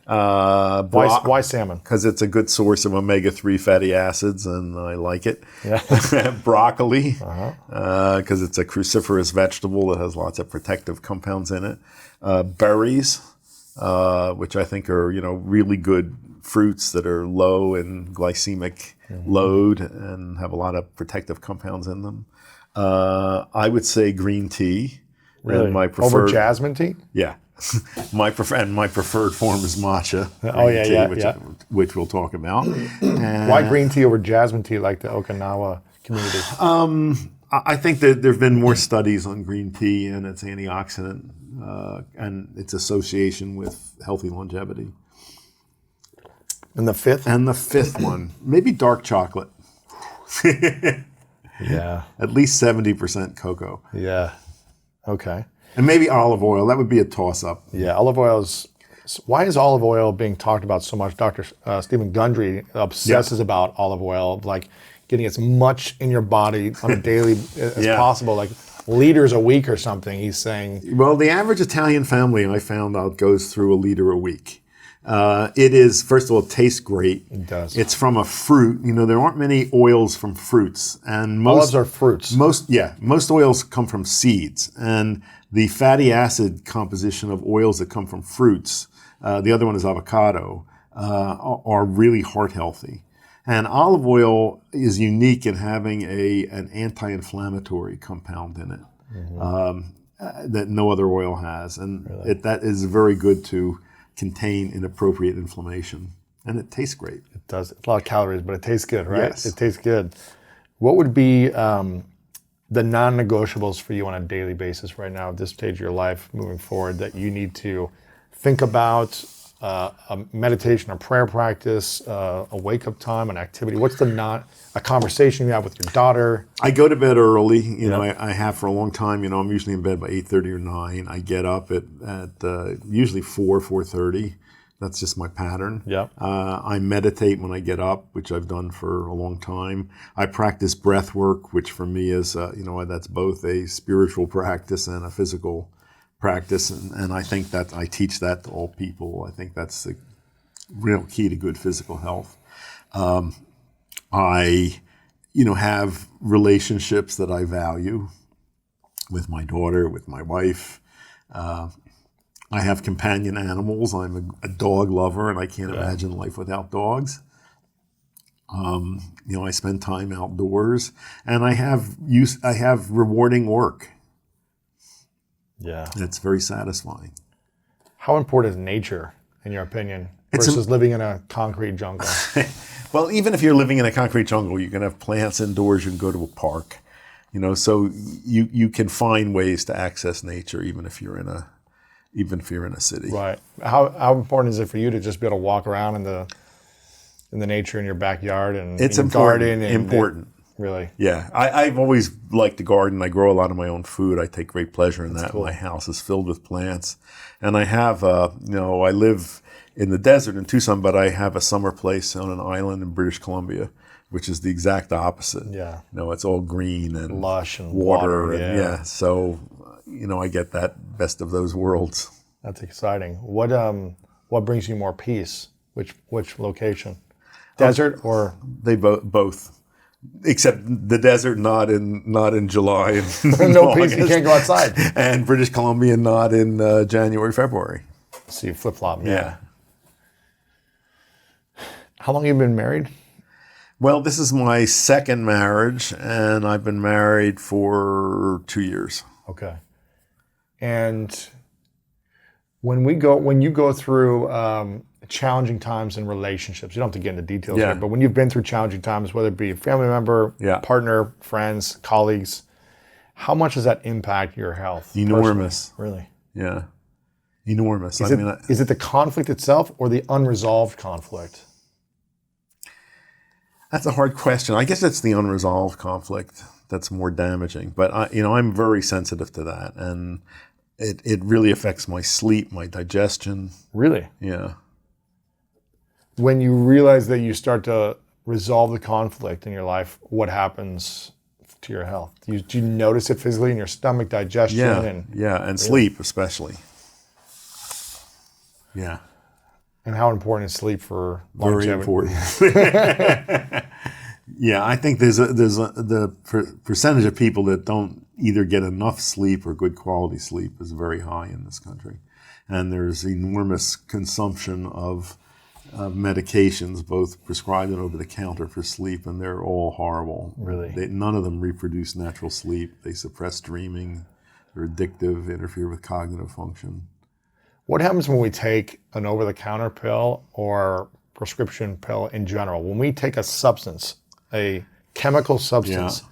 Speaker 4: Why salmon?
Speaker 1: Because it's a good source of omega-3 fatty acids, and I like it.
Speaker 4: Yeah.
Speaker 1: Broccoli, because it's a cruciferous vegetable that has lots of protective compounds in it. Berries, which I think are really good fruits that are low in glycemic load and have a lot of protective compounds in them. I would say green tea.
Speaker 4: Really?
Speaker 1: And my preferred,
Speaker 4: over jasmine tea?
Speaker 1: Yeah. My preferred form is matcha green tea, which we'll talk about.
Speaker 4: Why green tea over jasmine tea, like the Okinawa community?
Speaker 1: I think that there have been more studies on green tea and its antioxidant and its association with healthy longevity.
Speaker 4: And the 5th?
Speaker 1: And the 5th one, maybe dark chocolate.
Speaker 4: Yeah.
Speaker 1: At least 70% cocoa.
Speaker 4: Yeah. Okay.
Speaker 1: And maybe olive oil. That would be a toss-up.
Speaker 4: Yeah, olive oil is So why is olive oil being talked about so much? Dr. Stephen Gundry obsesses about olive oil, like getting as much in your body on a daily as possible, like liters a week or something. He's saying.
Speaker 1: Well, the average Italian family, I found out, goes through a liter a week. It is, first of all, it tastes great.
Speaker 4: It does.
Speaker 1: It's from a fruit. There aren't many oils from fruits, and
Speaker 4: olives are fruits.
Speaker 1: Most oils come from seeds, and the fatty acid composition of oils that come from fruits, the other one is avocado, are really heart healthy. And olive oil is unique in having an anti-inflammatory compound in it that no other oil has, and that is very good to contain inappropriate inflammation, and it tastes great.
Speaker 4: It does. It's a lot of calories, but it tastes good, right?
Speaker 1: Yes.
Speaker 4: It tastes good. What would be the non-negotiables for you on a daily basis right now at this stage of your life moving forward that you need to think about? A meditation, a prayer practice, a wake-up time, an activity? What's a conversation you have with your daughter?
Speaker 1: I go to bed early. I have for a long time. I'm usually in bed by 8:30 or 9. I get up at usually 4:30. That's just my pattern.
Speaker 4: Yeah.
Speaker 1: I meditate when I get up, which I've done for a long time. I practice breath work, which for me is, that's both a spiritual practice and a physical practice, and I think that I teach that to all people. I think that's the real key to good physical health. I, have relationships that I value with my daughter, with my wife. I have companion animals. I'm a dog lover, and I can't imagine life without dogs. I spend time outdoors, and I have rewarding work.
Speaker 4: Yeah.
Speaker 1: It's very satisfying.
Speaker 4: How important is nature, in your opinion, versus living in a concrete jungle?
Speaker 1: Well, even if you're living in a concrete jungle, you can have plants indoors, you can go to a park, so you can find ways to access nature even if you're in a city.
Speaker 4: Right. How important is it for you to just be able to walk around in the nature in your backyard and
Speaker 1: it's
Speaker 4: in your garden?
Speaker 1: Important.
Speaker 4: Really?
Speaker 1: Yeah. I've always liked to garden. I grow a lot of my own food. I take great pleasure in that.
Speaker 4: Cool.
Speaker 1: My house is filled with plants. And I have, I live in the desert in Tucson, but I have a summer place on an island in British Columbia, which is the exact opposite.
Speaker 4: Yeah.
Speaker 1: It's all green and
Speaker 4: lush and
Speaker 1: water.
Speaker 4: Yeah.
Speaker 1: So, I get that best of those worlds.
Speaker 4: That's exciting. What brings you more peace? Which location? Desert or?
Speaker 1: They both. Except the desert, not in July. And
Speaker 4: no peace, you can't go outside.
Speaker 1: And British Columbia, not in January, February.
Speaker 4: So you flip-flop.
Speaker 1: Yeah.
Speaker 4: How long have you been married?
Speaker 1: Well, this is my second marriage, and I've been married for 2 years.
Speaker 4: Okay. And when you go through challenging times in relationships, you don't have to get into details here, but when you've been through challenging times, whether it be a family member, partner, friends, colleagues, how much does that impact your health?
Speaker 1: Enormous.
Speaker 4: Personally? Really?
Speaker 1: Yeah. Enormous.
Speaker 4: Is it the conflict itself or the unresolved conflict?
Speaker 1: That's a hard question. I guess it's the unresolved conflict that's more damaging. But I'm very sensitive to that, and it really affects my sleep, my digestion.
Speaker 4: Really?
Speaker 1: Yeah.
Speaker 4: When you realize that you start to resolve the conflict in your life, what happens to your health? Do you notice it physically in your stomach, digestion?
Speaker 1: And really? Sleep especially. Yeah.
Speaker 4: And how important is sleep for longevity?
Speaker 1: Very important. Yeah, I think the percentage of people that don't either get enough sleep or good quality sleep is very high in this country. And there's enormous consumption of medications, both prescribed and over the counter for sleep, and they're all horrible.
Speaker 4: Really?
Speaker 1: None of them reproduce natural sleep. They suppress dreaming. They're addictive, interfere with cognitive function.
Speaker 4: What happens when we take an over-the-counter pill or prescription pill in general? When we take a substance, a chemical substance,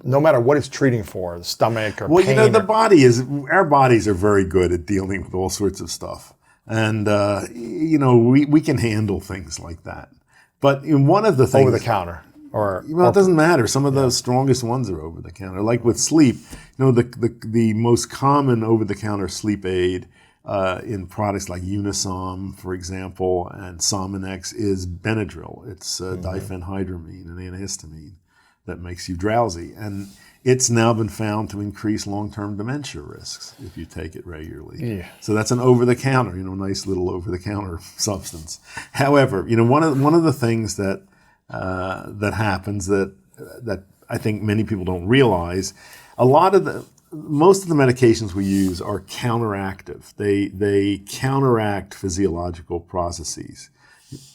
Speaker 4: no matter what it's treating for, the stomach or pain.
Speaker 1: Well, our bodies are very good at dealing with all sorts of stuff. And, we can handle things like that. But in one of the things...
Speaker 4: Over the counter.
Speaker 1: It doesn't matter. Some of the strongest ones are over the counter. Like with sleep, the most common over the counter sleep aid in products like Unisom, for example, and Sominex is Benadryl. It's diphenhydramine, an antihistamine that makes you drowsy. And it's now been found to increase long-term dementia risks if you take it regularly.
Speaker 4: Yeah.
Speaker 1: So that's an over-the-counter, nice little over-the-counter substance. However, one of the things that that happens that I think many people don't realize, most of the medications we use are counteractive. They counteract physiological processes,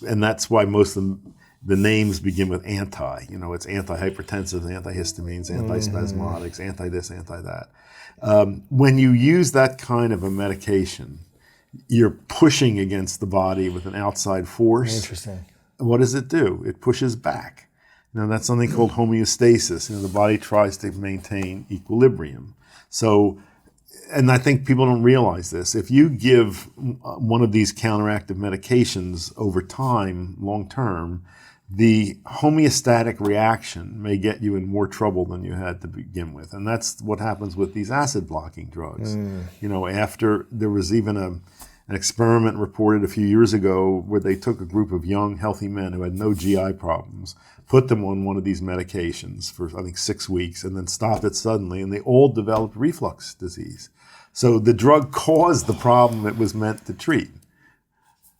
Speaker 1: and that's why most of the names begin with anti. It's antihypertensive, antihistamines, antispasmodics, anti-this, anti-that. When you use that kind of a medication, you're pushing against the body with an outside force.
Speaker 4: Interesting.
Speaker 1: What does it do? It pushes back. That's something called homeostasis. The body tries to maintain equilibrium. So, and I think people don't realize this. If you give one of these counteractive medications over time, long term, the homeostatic reaction may get you in more trouble than you had to begin with. And that's what happens with these acid blocking drugs. After there was even an experiment reported a few years ago where they took a group of young, healthy men who had no GI problems, put them on one of these medications for, I think, 6 weeks, and then stopped it suddenly, and they all developed reflux disease. So the drug caused the problem it was meant to treat.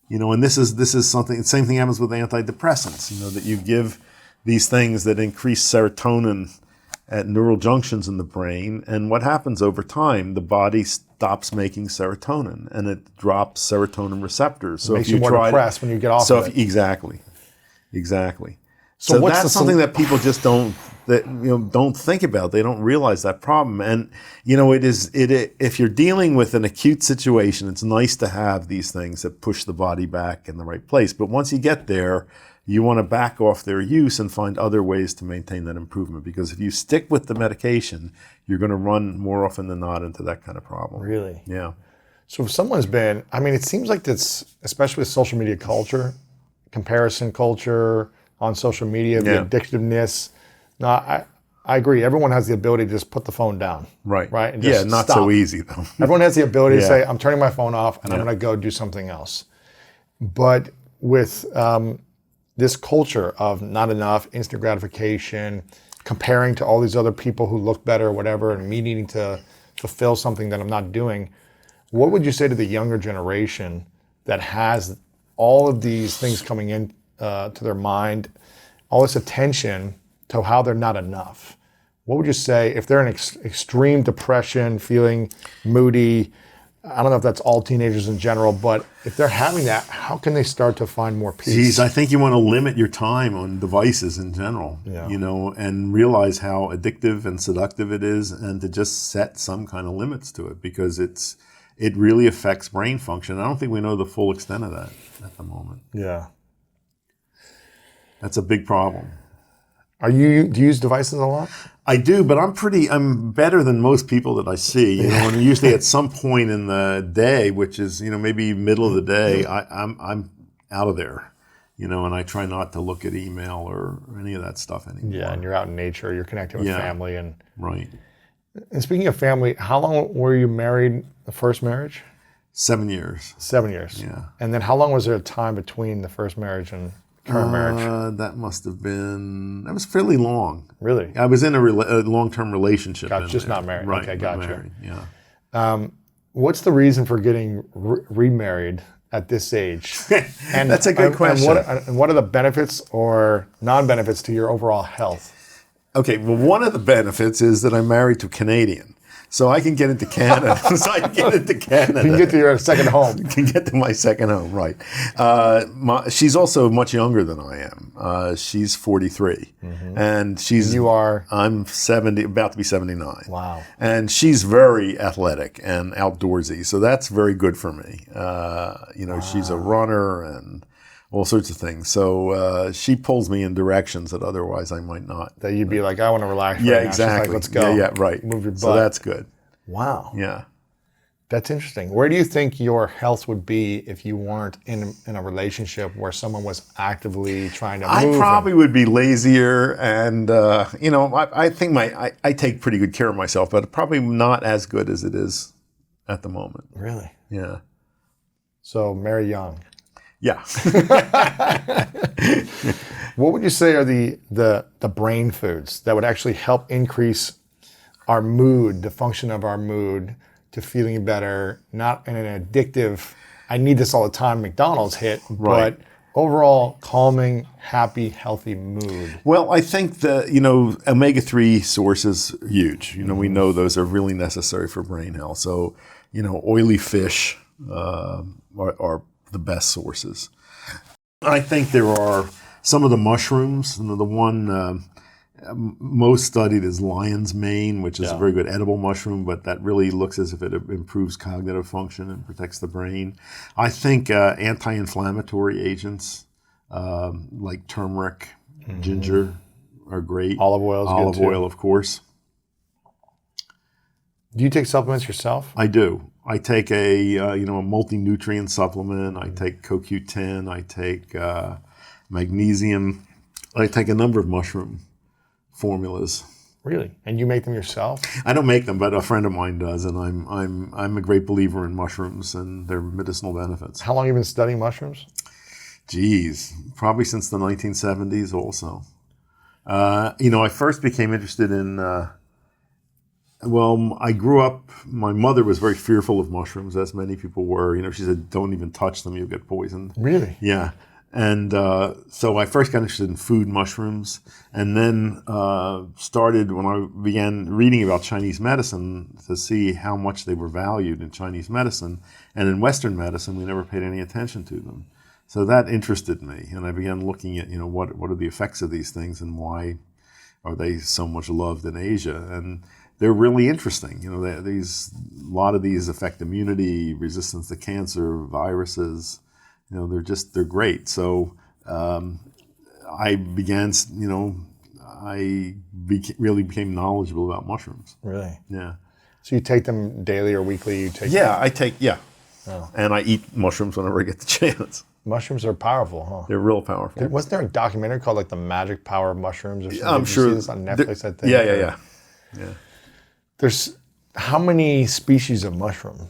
Speaker 1: And this is something, the same thing happens with antidepressants, that you give these things that increase serotonin at neural junctions in the brain, and what happens over time, the body stops making serotonin, and it drops serotonin receptors. So
Speaker 4: it makes you more depressed when you get off of it.
Speaker 1: Exactly. So that's something that people just don't think about. They don't realize that problem. And if you're dealing with an acute situation, it's nice to have these things that push the body back in the right place. But once you get there, you want to back off their use and find other ways to maintain that improvement. Because if you stick with the medication, you're going to run more often than not into that kind of problem.
Speaker 4: Really?
Speaker 1: Yeah.
Speaker 4: So if someone's been, it seems like this, especially with social media culture, comparison culture on social media, the addictiveness. No, I agree. Everyone has the ability to just put the phone down.
Speaker 1: Right.
Speaker 4: Right. And just
Speaker 1: not
Speaker 4: stop.
Speaker 1: So easy though.
Speaker 4: Everyone has the ability to say, I'm turning my phone off and I'm going to go do something else. But with this culture of not enough, instant gratification, comparing to all these other people who look better or whatever, and me needing to fulfill something that I'm not doing, what would you say to the younger generation that has all of these things coming in to their mind, all this attention to how they're not enough? What would you say if they're in extreme depression, feeling moody? I don't know if that's all teenagers in general, but if they're having that, how can they start to find more peace?
Speaker 1: I think you want to limit your time on devices in general, and realize how addictive and seductive it is, and to just set some kind of limits to it, because it really affects brain function. I don't think we know the full extent of that at the moment.
Speaker 4: Yeah.
Speaker 1: That's a big problem.
Speaker 4: Do you use devices a lot?
Speaker 1: I do, but I'm better than most people that I see. And usually at some point in the day, which is maybe middle of the day, I'm out of there. And I try not to look at email or any of that stuff anymore.
Speaker 4: Yeah, and you're out in nature, you're connecting with family, and
Speaker 1: right.
Speaker 4: And speaking of family, how long were you married? The first marriage?
Speaker 1: 7 years.
Speaker 4: 7 years.
Speaker 1: Yeah.
Speaker 4: And then how long was there a time between the first marriage and current marriage?
Speaker 1: That was fairly long.
Speaker 4: Really?
Speaker 1: I was in a long-term relationship.
Speaker 4: Just not married.
Speaker 1: Right.
Speaker 4: Okay, gotcha.
Speaker 1: Married. Yeah.
Speaker 4: What's the reason for getting remarried at this age? And
Speaker 1: that's a good question.
Speaker 4: And what are the benefits or non-benefits to your overall health?
Speaker 1: Okay, well, one of the benefits is that I'm married to a Canadian. So I can get into Canada. You
Speaker 4: can get to your second home.
Speaker 1: Can get to my second home, right. She's also much younger than I am. She's 43. Mm-hmm. And
Speaker 4: you are?
Speaker 1: I'm 70, about to be 79.
Speaker 4: Wow.
Speaker 1: And she's very athletic and outdoorsy. So that's very good for me. She's a runner and all sorts of things. So she pulls me in directions that otherwise I might not.
Speaker 4: That you'd be like, I want to relax.
Speaker 1: Yeah,
Speaker 4: right now.
Speaker 1: exactly.
Speaker 4: Like, let's go.
Speaker 1: Yeah, right.
Speaker 4: Move your butt.
Speaker 1: So that's good.
Speaker 4: Wow.
Speaker 1: Yeah.
Speaker 4: That's interesting. Where do you think your health would be if you weren't in a relationship where someone was actively trying to move?
Speaker 1: I probably would be lazier, and I think I take pretty good care of myself, but probably not as good as it is at the moment.
Speaker 4: Really?
Speaker 1: Yeah.
Speaker 4: So marry young.
Speaker 1: Yeah.
Speaker 4: What would you say are the brain foods that would actually help increase our mood, the function of our mood, to feeling better, not in an addictive, I need this all the time, McDonald's hit,
Speaker 1: Right.
Speaker 4: but overall calming, happy, healthy mood?
Speaker 1: Well, I think that, omega-3 sources are huge. We know those are really necessary for brain health. So, oily fish are the best sources. I think there are some of the mushrooms. The one most studied is lion's mane, which is a very good edible mushroom, but that really looks as if it improves cognitive function and protects the brain. I think anti-inflammatory agents like turmeric, ginger are great.
Speaker 4: Olive oil is good
Speaker 1: Olive
Speaker 4: too.
Speaker 1: oil, of course.
Speaker 4: Do you take supplements yourself?
Speaker 1: I do. I take a multi-nutrient supplement. I take CoQ10. I take magnesium. I take a number of mushroom formulas.
Speaker 4: Really? And you make them yourself?
Speaker 1: I don't make them, but a friend of mine does, and I'm a great believer in mushrooms and their medicinal benefits.
Speaker 4: How long have you been studying mushrooms?
Speaker 1: Geez, probably since the 1970s also. I first became interested in, I grew up, my mother was very fearful of mushrooms, as many people were. She said, don't even touch them, you'll get poisoned.
Speaker 4: Really?
Speaker 1: Yeah. And so I first got interested in food mushrooms, and then started when I began reading about Chinese medicine to see how much they were valued in Chinese medicine. And in Western medicine, we never paid any attention to them. So that interested me, and I began looking at, what are the effects of these things and why are they so much loved in Asia? And they're really interesting. A lot of these affect immunity, resistance to cancer, viruses. They're great. So I began, really became knowledgeable about mushrooms.
Speaker 4: Really?
Speaker 1: Yeah.
Speaker 4: So you take them daily or weekly? You take
Speaker 1: Oh. And I eat mushrooms whenever I get the chance.
Speaker 4: Mushrooms are powerful, huh?
Speaker 1: They're real powerful.
Speaker 4: Wasn't there a documentary called The Magic Power of Mushrooms or something?
Speaker 1: I'm
Speaker 4: Did
Speaker 1: sure.
Speaker 4: you see this on Netflix, I think?
Speaker 1: Yeah.
Speaker 4: There's how many species of mushroom?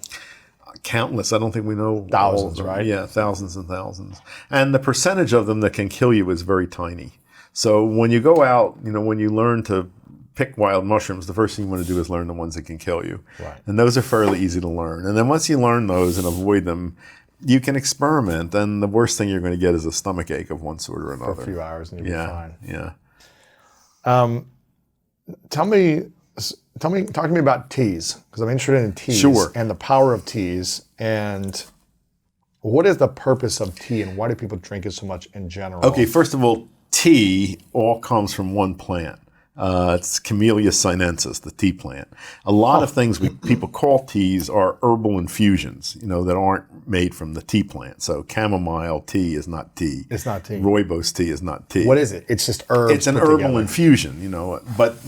Speaker 1: Countless. I don't think we know
Speaker 4: Thousands,
Speaker 1: all of them.
Speaker 4: right?
Speaker 1: Yeah, thousands and thousands. And the percentage of them that can kill you is very tiny. So when you go out, when you learn to pick wild mushrooms, the first thing you want to do is learn the ones that can kill you.
Speaker 4: Right.
Speaker 1: And those are fairly easy to learn. And then once you learn those and avoid them, you can experiment. And the worst thing you're going to get is a stomach ache of one sort or another.
Speaker 4: For a few hours and you'll be fine.
Speaker 1: Yeah.
Speaker 4: Talk to me about teas, because I'm interested in teas
Speaker 1: Sure.
Speaker 4: and the power of teas, and what is the purpose of tea and why do people drink it so much in general?
Speaker 1: Okay, first of all, tea all comes from one plant. It's Camellia sinensis, the tea plant. A lot of things people call teas are herbal infusions, that aren't made from the tea plant. So chamomile tea is not tea.
Speaker 4: It's not tea.
Speaker 1: Rooibos tea is not tea.
Speaker 4: What is it? It's just herbs.
Speaker 1: It's an
Speaker 4: put
Speaker 1: herbal
Speaker 4: together.
Speaker 1: infusion, But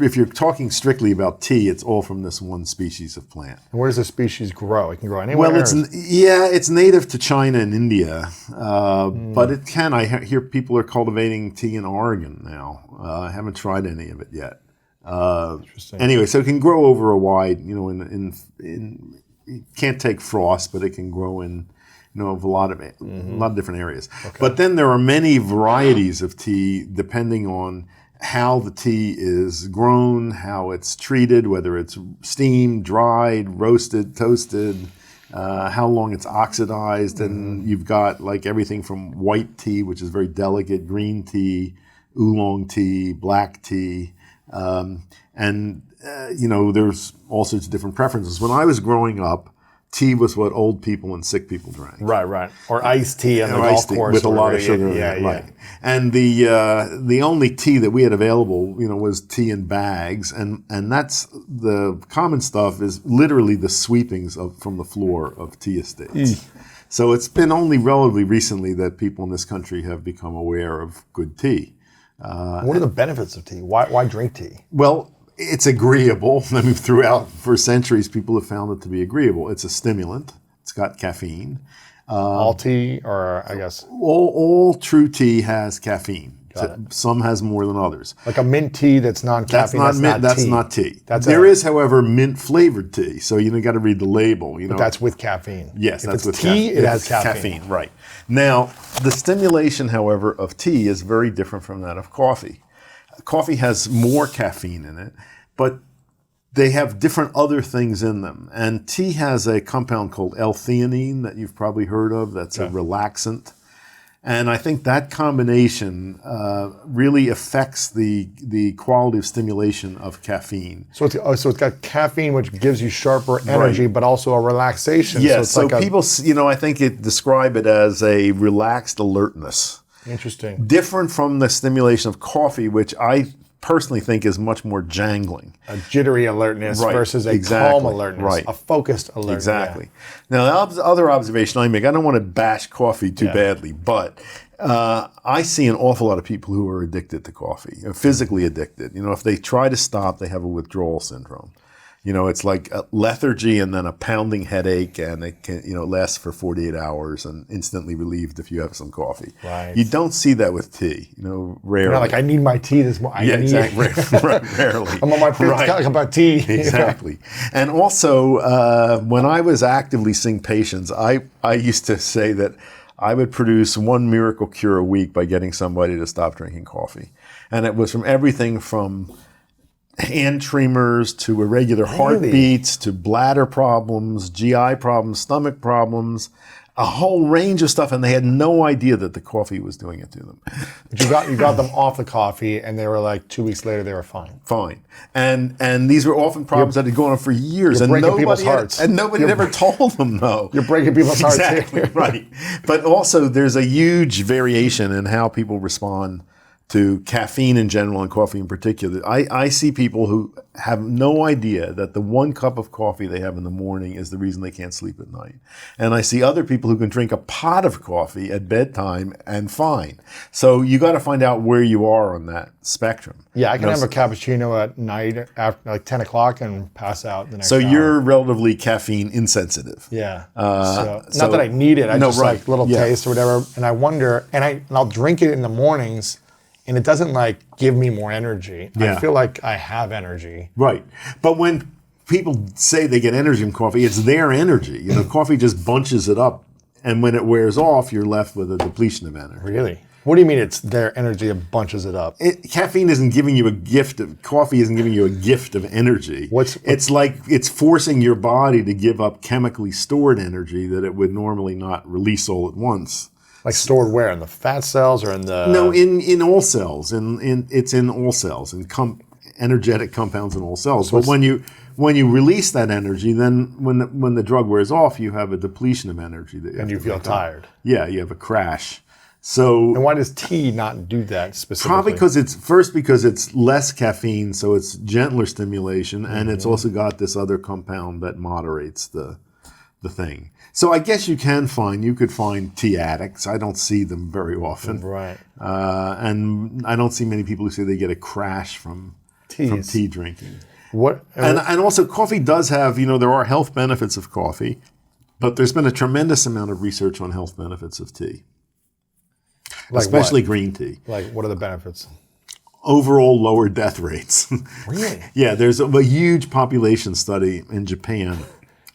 Speaker 1: if you're talking strictly about tea, it's all from this one species of plant.
Speaker 4: And where does the species grow? It can grow anywhere.
Speaker 1: Well, it's native to China and India, but it can. I hear people are cultivating tea in Oregon now. I haven't tried any of it yet.
Speaker 4: Interesting.
Speaker 1: Anyway, so it can grow over a wide, it can't take frost, but it can grow in, a lot of different areas. Okay. But then there are many varieties of tea depending on how the tea is grown, how it's treated, whether it's steamed, dried, roasted, toasted, how long it's oxidized, and you've got like everything from white tea, which is very delicate, green tea, oolong tea, black tea, there's all sorts of different preferences. When I was growing up, tea was what old people and sick people drank.
Speaker 4: Right. Or iced tea on the golf course.
Speaker 1: With a lot of sugar in it. Right. And the only tea that we had available, was tea in bags, and that's the common stuff is literally the sweepings from the floor of tea estates. So it's been only relatively recently that people in this country have become aware of good tea.
Speaker 4: What are the benefits of tea? Why drink tea?
Speaker 1: Well, it's agreeable. Throughout for centuries, people have found it to be agreeable. It's a stimulant. It's got caffeine.
Speaker 4: All tea, or I guess
Speaker 1: all true tea has caffeine. Some has more than others.
Speaker 4: Like a mint tea that's non-caffeine.
Speaker 1: That's not mint. That's
Speaker 4: tea.
Speaker 1: not tea.
Speaker 4: There
Speaker 1: is, however, mint flavored tea. So you got to read the label.
Speaker 4: But that's with caffeine.
Speaker 1: Yes,
Speaker 4: if
Speaker 1: that's
Speaker 4: it's
Speaker 1: with
Speaker 4: tea.
Speaker 1: caffeine.
Speaker 4: It has caffeine.
Speaker 1: Right. Now, the stimulation, however, of tea is very different from that of coffee. Coffee has more caffeine in it, but they have different other things in them. And tea has a compound called L-theanine that you've probably heard of. That's a relaxant. And I think that combination really affects the quality of stimulation of caffeine.
Speaker 4: So it's got caffeine, which gives you sharper energy, but also a relaxation.
Speaker 1: Yes, so people, I think describe it as a relaxed alertness.
Speaker 4: Interesting.
Speaker 1: Different from the stimulation of coffee, which I personally think is much more jangling.
Speaker 4: A jittery alertness versus a calm alertness, a focused alertness.
Speaker 1: Exactly. Yeah. Now, the other observation I make, I don't want to bash coffee too badly, but I see an awful lot of people who are addicted to coffee, physically addicted. If they try to stop, they have a withdrawal syndrome. It's like a lethargy and then a pounding headache, and it can, lasts for 48 hours and instantly relieved if you have some coffee.
Speaker 4: Right.
Speaker 1: You don't see that with tea, rarely.
Speaker 4: Like, I need my tea this morning.
Speaker 1: Yeah, exactly. Rarely.
Speaker 4: I'm on my fifth cup of tea.
Speaker 1: Exactly. And also, when I was actively seeing patients, I used to say that I would produce one miracle cure a week by getting somebody to stop drinking coffee. And it was from everything from hand tremors to irregular heartbeats to bladder problems, GI problems, stomach problems, a whole range of stuff, and they had no idea that the coffee was doing it to them.
Speaker 4: But you got them off the coffee, and they were like 2 weeks later they were fine.
Speaker 1: Fine, and these were often problems that had gone on for years, and nobody had ever told them. No,
Speaker 4: you're breaking people's hearts.
Speaker 1: Exactly right. But also, there's a huge variation in how people respond to caffeine in general and coffee in particular. I see people who have no idea that the 1 cup of coffee they have in the morning is the reason they can't sleep at night. And I see other people who can drink a pot of coffee at bedtime and fine. So you got to find out where you are on that spectrum.
Speaker 4: Yeah, I can have a cappuccino at night after like 10 o'clock and pass out the next
Speaker 1: So
Speaker 4: hour.
Speaker 1: You're relatively caffeine insensitive.
Speaker 4: Yeah. Not that I need it. I just like little taste or whatever. And I wonder, and I'll drink it in the mornings, and it doesn't like give me more energy.
Speaker 1: Yeah.
Speaker 4: I feel like I have energy.
Speaker 1: Right. But when people say they get energy from coffee, it's their energy. Coffee just bunches it up. And when it wears off, you're left with a depletion of energy.
Speaker 4: Really? What do you mean it's their energy that bunches it up?
Speaker 1: Caffeine isn't giving you a gift of, coffee isn't giving you a gift of energy. It's like it's forcing your body to give up chemically stored energy that it would normally not release all at once.
Speaker 4: Like stored where? In the fat cells or in the...
Speaker 1: No, in all cells. It's in all cells, in energetic compounds in all cells. So but when you release that energy, then when the drug wears off, you have a depletion of energy.
Speaker 4: And you feel tired.
Speaker 1: Yeah, you have a crash. So,
Speaker 4: and why does tea not do that specifically?
Speaker 1: Probably because it's less caffeine, so it's gentler stimulation, and it's also got this other compound that moderates the thing. So I guess you could find tea addicts. I don't see them very often.
Speaker 4: Right.
Speaker 1: And I don't see many people who say they get a crash from tea drinking. And also coffee does have, there are health benefits of coffee, but there's been a tremendous amount of research on health benefits of tea. Like especially green tea.
Speaker 4: Like what are the benefits?
Speaker 1: Overall lower death rates.
Speaker 4: Really?
Speaker 1: Yeah, there's a huge population study in Japan.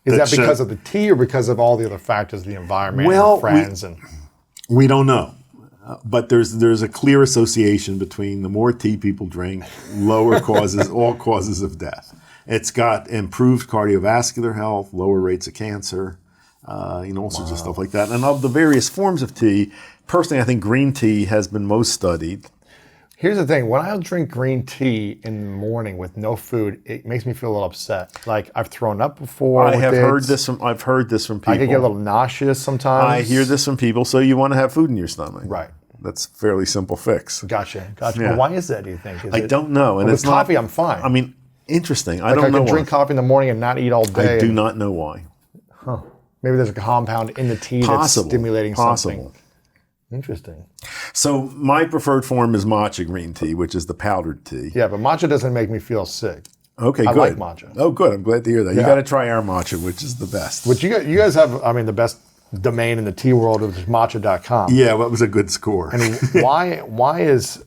Speaker 4: Is that because of the tea or because of all the other factors, the environment, friends?
Speaker 1: We don't know. But there's a clear association between the more tea people drink, lower all causes of death. It's got improved cardiovascular health, lower rates of cancer, all sorts of stuff like that. And of the various forms of tea, personally, I think green tea has been most studied.
Speaker 4: Here's the thing. When I drink green tea in the morning with no food, it makes me feel a little upset. Like I've thrown up before.
Speaker 1: I've heard this from people.
Speaker 4: I can get a little nauseous sometimes.
Speaker 1: I hear this from people. So you want to have food in your stomach.
Speaker 4: Right.
Speaker 1: That's a fairly simple fix.
Speaker 4: Gotcha.
Speaker 1: Yeah.
Speaker 4: Well, why is that, do you think?
Speaker 1: I don't know. And
Speaker 4: with coffee, I'm fine.
Speaker 1: I mean, interesting. I don't know
Speaker 4: I can drink coffee in the morning and not eat all day.
Speaker 1: I do not know why.
Speaker 4: Huh. Maybe there's a compound in the tea that's stimulating something. Interesting.
Speaker 1: So my preferred form is matcha green tea, which is the powdered tea.
Speaker 4: Yeah, but matcha doesn't make me feel sick.
Speaker 1: Okay,
Speaker 4: I
Speaker 1: good.
Speaker 4: like matcha.
Speaker 1: Oh, good. I'm glad to hear that. Yeah. You got to try our matcha, which is the best.
Speaker 4: But you guys have, the best domain in the tea world, which is matcha.com.
Speaker 1: Yeah, well, that was a good score.
Speaker 4: And why is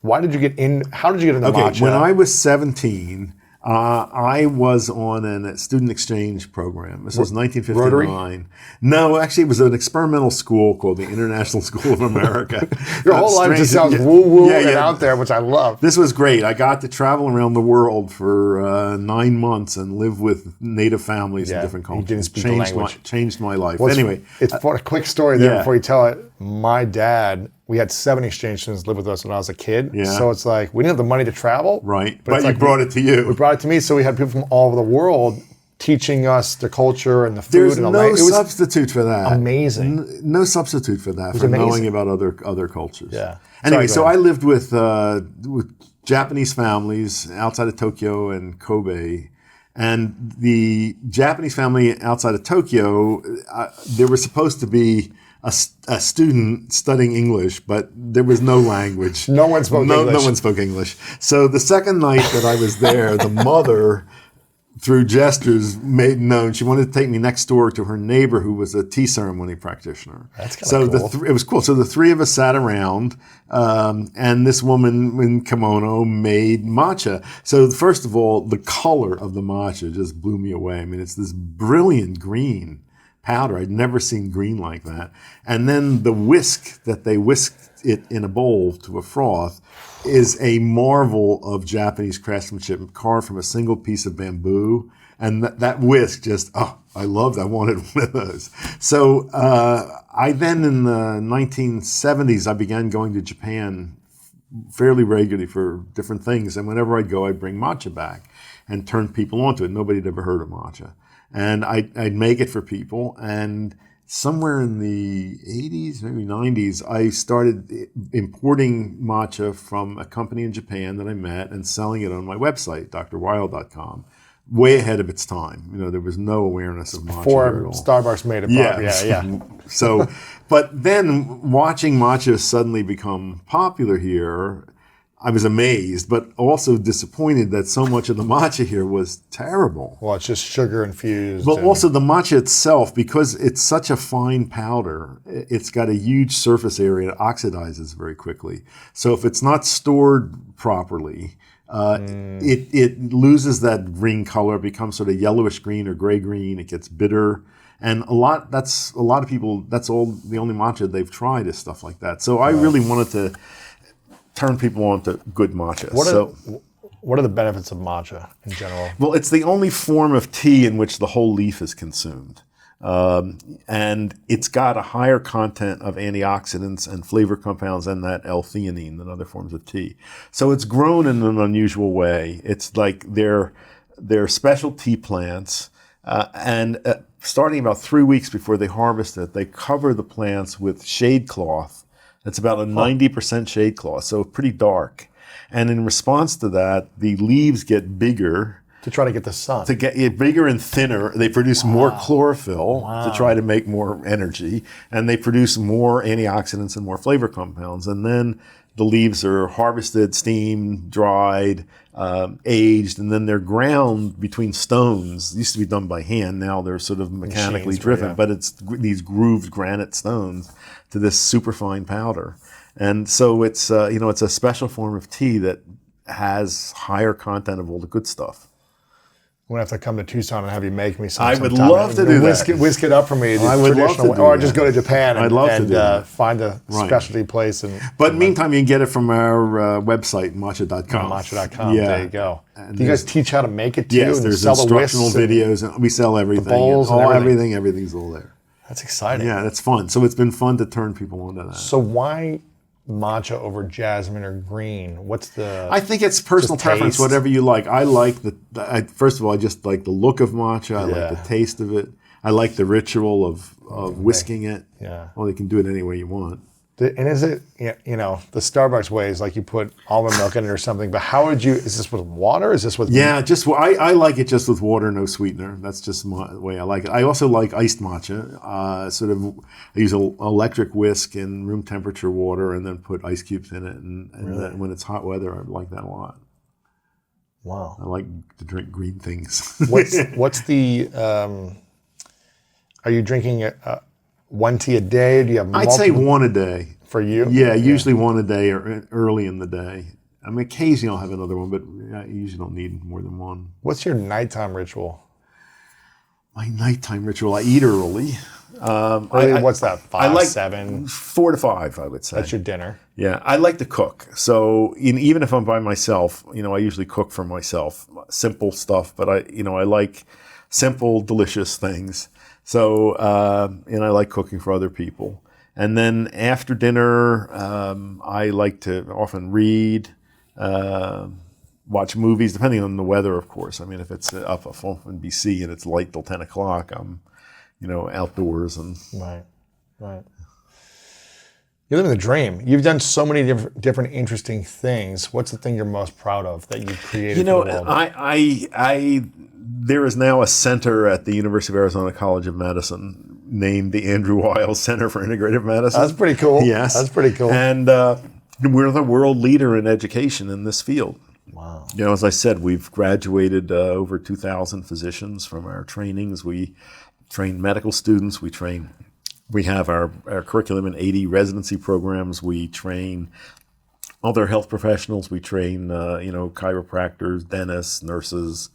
Speaker 4: Why did you get in? How did you get into
Speaker 1: Okay,
Speaker 4: matcha?
Speaker 1: when I was 17, I was on a student exchange program. This was 1959.
Speaker 4: Rotary?
Speaker 1: No, actually, it was an experimental school called the International School of America.
Speaker 4: Your whole life just sounds woo-woo and out there, which I love.
Speaker 1: This was great. I got to travel around the world for 9 months and live with native families in different cultures.
Speaker 4: You didn't speak the language.
Speaker 1: Changed my life.
Speaker 4: Well,
Speaker 1: anyway.
Speaker 4: It's for a quick story there before you tell it. My dad, we had 7 exchange students live with us when I was a kid.
Speaker 1: Yeah.
Speaker 4: So it's like, we didn't have the money to travel.
Speaker 1: Right.
Speaker 4: But
Speaker 1: you brought it to you.
Speaker 4: We brought it to me. So we had people from all over the world teaching us the culture and the food.
Speaker 1: There's
Speaker 4: and the
Speaker 1: no substitute for that.
Speaker 4: Amazing.
Speaker 1: No substitute for that, for knowing about other cultures.
Speaker 4: Yeah.
Speaker 1: Anyway, so I lived with Japanese families outside of Tokyo and Kobe. And the Japanese family outside of Tokyo, there was supposed to be a student studying English, but there was no language.
Speaker 4: No one spoke English.
Speaker 1: No one spoke English. So the second night that I was there, the mother, through gestures, made known she wanted to take me next door to her neighbor who was a tea ceremony practitioner.
Speaker 4: That's kind of cool.
Speaker 1: It was cool. So the three of us sat around, and this woman in kimono made matcha. So first of all, the color of the matcha just blew me away. I mean, it's this brilliant green powder. I'd never seen green like that. And then the whisk that they whisked it in a bowl to a froth is a marvel of Japanese craftsmanship, carved from a single piece of bamboo. And that whisk just, I loved. I wanted one of those. So I then, in the 1970s, I began going to Japan fairly regularly for different things. And whenever I'd go, I'd bring matcha back and turn people onto it. Nobody had ever heard of matcha. And I'd make it for people. And somewhere in the 80s, maybe 90s, I started importing matcha from a company in Japan that I met and selling it on my website, drweil.com. Way ahead of its time. You know, there was no awareness of matcha
Speaker 4: Before
Speaker 1: at all.
Speaker 4: Starbucks made it popular. Yeah.
Speaker 1: So, but then watching matcha suddenly become popular here, I was amazed, but also disappointed that so much of the matcha here was terrible.
Speaker 4: Well, it's just sugar infused.
Speaker 1: But also the matcha itself, because it's such a fine powder, it's got a huge surface area. It oxidizes very quickly. So if it's not stored properly, it loses that green color, becomes sort of yellowish green or gray green. It gets bitter. And a lot of people, that's all the only matcha they've tried is stuff like that. So I really wanted to turn people on to good matcha.
Speaker 4: What are the benefits of matcha in general?
Speaker 1: Well, it's the only form of tea in which the whole leaf is consumed. And it's got a higher content of antioxidants and flavor compounds than that L-theanine than other forms of tea. So it's grown in an unusual way. It's like they're special tea plants, and starting about 3 weeks before they harvest it, they cover the plants with shade cloth. It's about a 90% shade cloth, so pretty dark. And in response to that, the leaves get bigger.
Speaker 4: To try to get the sun.
Speaker 1: To get it bigger and thinner. They produce more chlorophyll to try to make more energy. And they produce more antioxidants and more flavor compounds. And then the leaves are harvested, steamed, dried, aged, and then they're ground between stones. It used to be done by hand. Now they're sort of mechanically driven. But it's these grooved granite stones to this superfine powder. And so it's it's a special form of tea that has higher content of all the good stuff.
Speaker 4: I'm going to have to come to Tucson and have you make me some.
Speaker 1: I would love to do that.
Speaker 4: Whisk it up for me.
Speaker 1: I would love to do
Speaker 4: or
Speaker 1: that.
Speaker 4: just go to Japan and find a
Speaker 1: Right.
Speaker 4: specialty place.
Speaker 1: But meantime, you can get it from our website, matcha.com.
Speaker 4: Matcha.com.
Speaker 1: Yeah.
Speaker 4: There you go.
Speaker 1: And
Speaker 4: Do you guys teach how to make it too?
Speaker 1: Yes,
Speaker 4: and
Speaker 1: there's
Speaker 4: sell the
Speaker 1: instructional
Speaker 4: whisks and
Speaker 1: videos. And we sell everything.
Speaker 4: bowls and everything.
Speaker 1: Everything's all there.
Speaker 4: That's exciting.
Speaker 1: Yeah, that's fun. So it's been fun to turn people onto that.
Speaker 4: So why matcha over jasmine or green? What's the?
Speaker 1: I think it's personal
Speaker 4: Just
Speaker 1: preference,
Speaker 4: taste?
Speaker 1: whatever you like. I like first of all, I just like the look of matcha. I like the taste of it. I like the ritual of whisking it.
Speaker 4: Yeah.
Speaker 1: Well, you can do it any way you want.
Speaker 4: And is it, the Starbucks way is like you put almond milk in it or something, but how would you, is this with water? Is this with?
Speaker 1: Yeah, I like it just with water, no sweetener. That's just the way I like it. I also like iced matcha. I use an electric whisk in room temperature water and then put ice cubes in it. And then when it's hot weather, I like that a lot.
Speaker 4: Wow.
Speaker 1: I like to drink green things.
Speaker 4: What's the, are you drinking one tea a day? Do you have multiple?
Speaker 1: I'd say one a day.
Speaker 4: For you?
Speaker 1: Yeah, usually one a day or early in the day. I mean, occasionally I'll have another one, but I usually don't need more than one.
Speaker 4: What's your nighttime ritual?
Speaker 1: My nighttime ritual, I eat early.
Speaker 4: What's that, 5, 7?
Speaker 1: 4 to 5, I would say.
Speaker 4: That's your dinner.
Speaker 1: Yeah, I like to cook. So even if I'm by myself, I usually cook for myself. Simple stuff, but I like simple, delicious things. So, and I like cooking for other people. And then after dinner, I like to often read, watch movies, depending on the weather, of course. I mean, if it's up in BC and it's light till 10 o'clock, I'm, outdoors and.
Speaker 4: Right. You're living the dream. You've done so many different interesting things. What's the thing you're most proud of that you've created for the world?
Speaker 1: There is now a center at the University of Arizona College of Medicine named the Andrew Weil Center for Integrative Medicine.
Speaker 4: That's pretty cool.
Speaker 1: Yes.
Speaker 4: That's pretty cool.
Speaker 1: And we're the world leader in education in this field.
Speaker 4: Wow.
Speaker 1: As I said, we've graduated over 2,000 physicians from our trainings. We train medical students. We have our curriculum in 80 residency programs. We train other health professionals. We train, chiropractors, dentists, nurses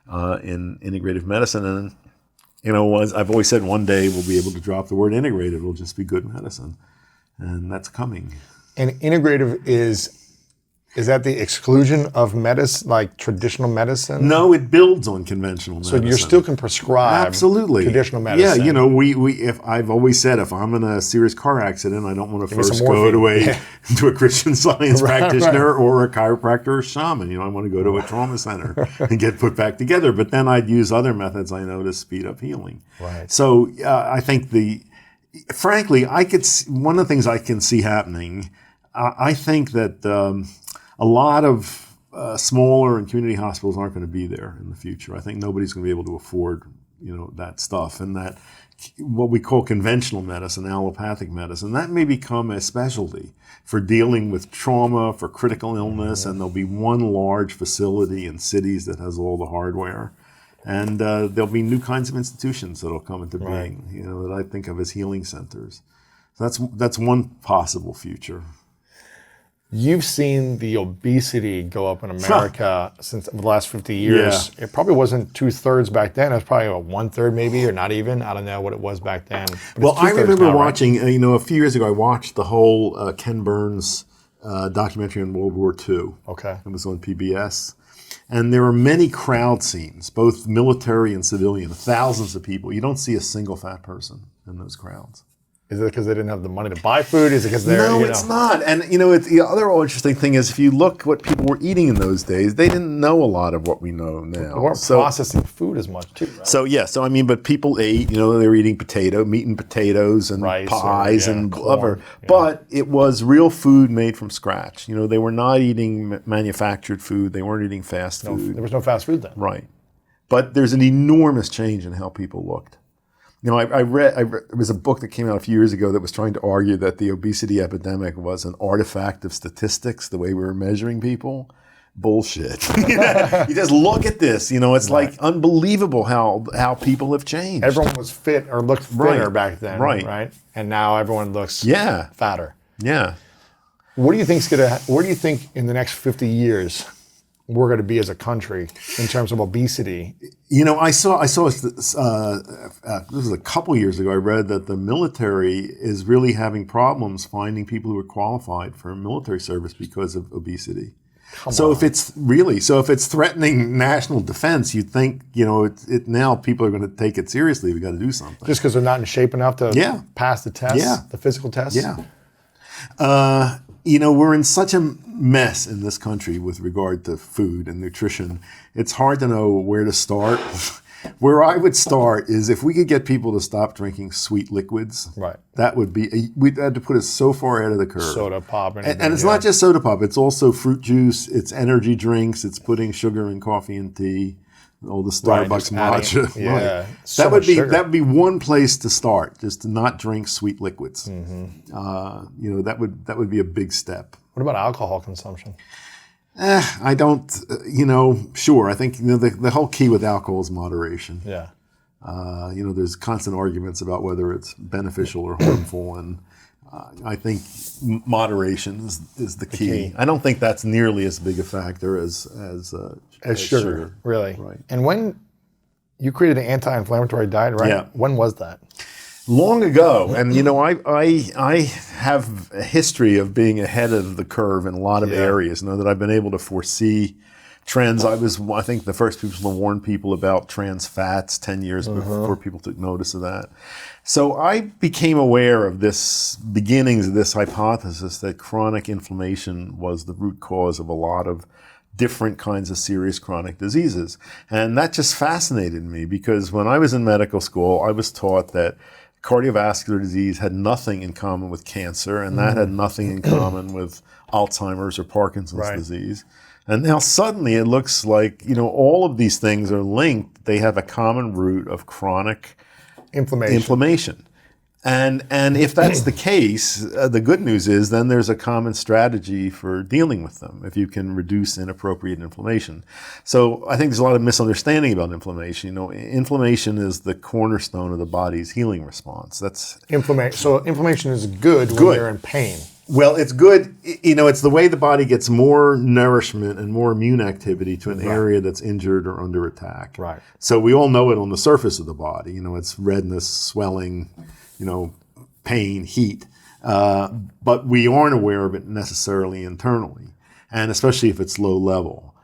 Speaker 1: in integrative medicine. And, as I've always said, one day we'll be able to drop the word integrative. It'll just be good medicine. And that's coming.
Speaker 4: And integrative is that the exclusion of medicine, like traditional medicine?
Speaker 1: No, it builds on conventional medicine.
Speaker 4: So you still can prescribe
Speaker 1: absolutely
Speaker 4: traditional medicine.
Speaker 1: Yeah, if I've always said if I'm in a serious car accident, I don't want to first go to a Christian Science practitioner or a chiropractor or shaman. I want to go to a trauma center and get put back together. But then I'd use other methods I know to speed up healing.
Speaker 4: Right.
Speaker 1: So I think frankly, one of the things I can see happening. I think that. A lot of smaller and community hospitals aren't going to be there in the future. I think nobody's going to be able to afford, that stuff. And that what we call conventional medicine, allopathic medicine, that may become a specialty for dealing with trauma, for critical illness, and there'll be one large facility in cities that has all the hardware. And there'll be new kinds of institutions that'll come into being, that I think of as healing centers. So that's one possible future.
Speaker 4: You've seen the obesity go up in America since the last 50 years. Yeah. It probably wasn't 2/3 back then. It was probably 1/3 maybe, or not even. I don't know what it was back then.
Speaker 1: Well, I remember watching, a few years ago, I watched the whole Ken Burns documentary on World War II.
Speaker 4: Okay.
Speaker 1: It was on PBS. And there were many crowd scenes, both military and civilian, thousands of people. You don't see a single fat person in those crowds.
Speaker 4: Is it because they didn't have the money to buy food? Is it because they're,
Speaker 1: No, it's not. And, the other interesting thing is if you look what people were eating in those days, they didn't know a lot of what we know now.
Speaker 4: They weren't processing food as much, too, right?
Speaker 1: But people ate, they were eating meat and potatoes and
Speaker 4: rice
Speaker 1: pies and
Speaker 4: corn.
Speaker 1: But it was real food made from scratch. They were not eating manufactured food. They weren't eating fast food.
Speaker 4: There was no fast food then.
Speaker 1: Right. But there's an enormous change in how people looked. I read, there was a book that came out a few years ago that was trying to argue that the obesity epidemic was an artifact of statistics, the way we were measuring people. Bullshit. You just look at this, it's like unbelievable how people have changed.
Speaker 4: Everyone was fit or looked thinner back then, right? And now everyone looks fatter.
Speaker 1: Yeah.
Speaker 4: What do you think in the next 50 years we're going to be as a country in terms of obesity?
Speaker 1: I saw this was a couple years ago. I read that the military is really having problems finding people who are qualified for military service because of obesity. If it's threatening national defense, you'd think, now people are going to take it seriously. We got to do something.
Speaker 4: Just because they're not in shape enough to pass the test, the physical test?
Speaker 1: Yeah. We're in such a mess in this country with regard to food and nutrition. It's hard to know where to start. Where I would start is if we could get people to stop drinking sweet liquids.
Speaker 4: Right.
Speaker 1: That would be, we'd have to put us so far ahead of the curve.
Speaker 4: Soda pop.
Speaker 1: And it's not just soda pop. It's also fruit juice. It's energy drinks. It's putting sugar in coffee and tea. All the Starbucks matcha.
Speaker 4: Yeah.
Speaker 1: So that would be one place to start, just to not drink sweet liquids. Mm-hmm. That would be a big step.
Speaker 4: What about alcohol consumption?
Speaker 1: I don't, sure. I think the whole key with alcohol is moderation.
Speaker 4: Yeah.
Speaker 1: There's constant arguments about whether it's beneficial or harmful, and I think moderation is the key. I don't think that's nearly as big a factor as sugar.
Speaker 4: Really?
Speaker 1: Right.
Speaker 4: And when you created an anti-inflammatory diet, right?
Speaker 1: Yeah.
Speaker 4: When was that?
Speaker 1: Long ago, and I have a history of being ahead of the curve in a lot of areas. That I've been able to foresee trends. I think the first people to warn people about trans fats 10 years before people took notice of that. So I became aware of this beginnings of this hypothesis that chronic inflammation was the root cause of a lot of different kinds of serious chronic diseases. And that just fascinated me because when I was in medical school, I was taught that cardiovascular disease had nothing in common with cancer, and that had nothing in common with Alzheimer's or Parkinson's disease. And now suddenly it looks like, all of these things are linked. They have a common root of chronic inflammation. And if that's the case, the good news is then there's a common strategy for dealing with them if you can reduce inappropriate inflammation. So I think there's a lot of misunderstanding about inflammation. Inflammation is the cornerstone of the body's healing response. That's
Speaker 4: inflammation. So inflammation is good when you're in pain.
Speaker 1: Well, it's good. It's the way the body gets more nourishment and more immune activity to an area that's injured or under attack.
Speaker 4: Right.
Speaker 1: So we all know it on the surface of the body. It's redness, swelling, pain, heat. But we aren't aware of it necessarily internally, and especially if it's low level.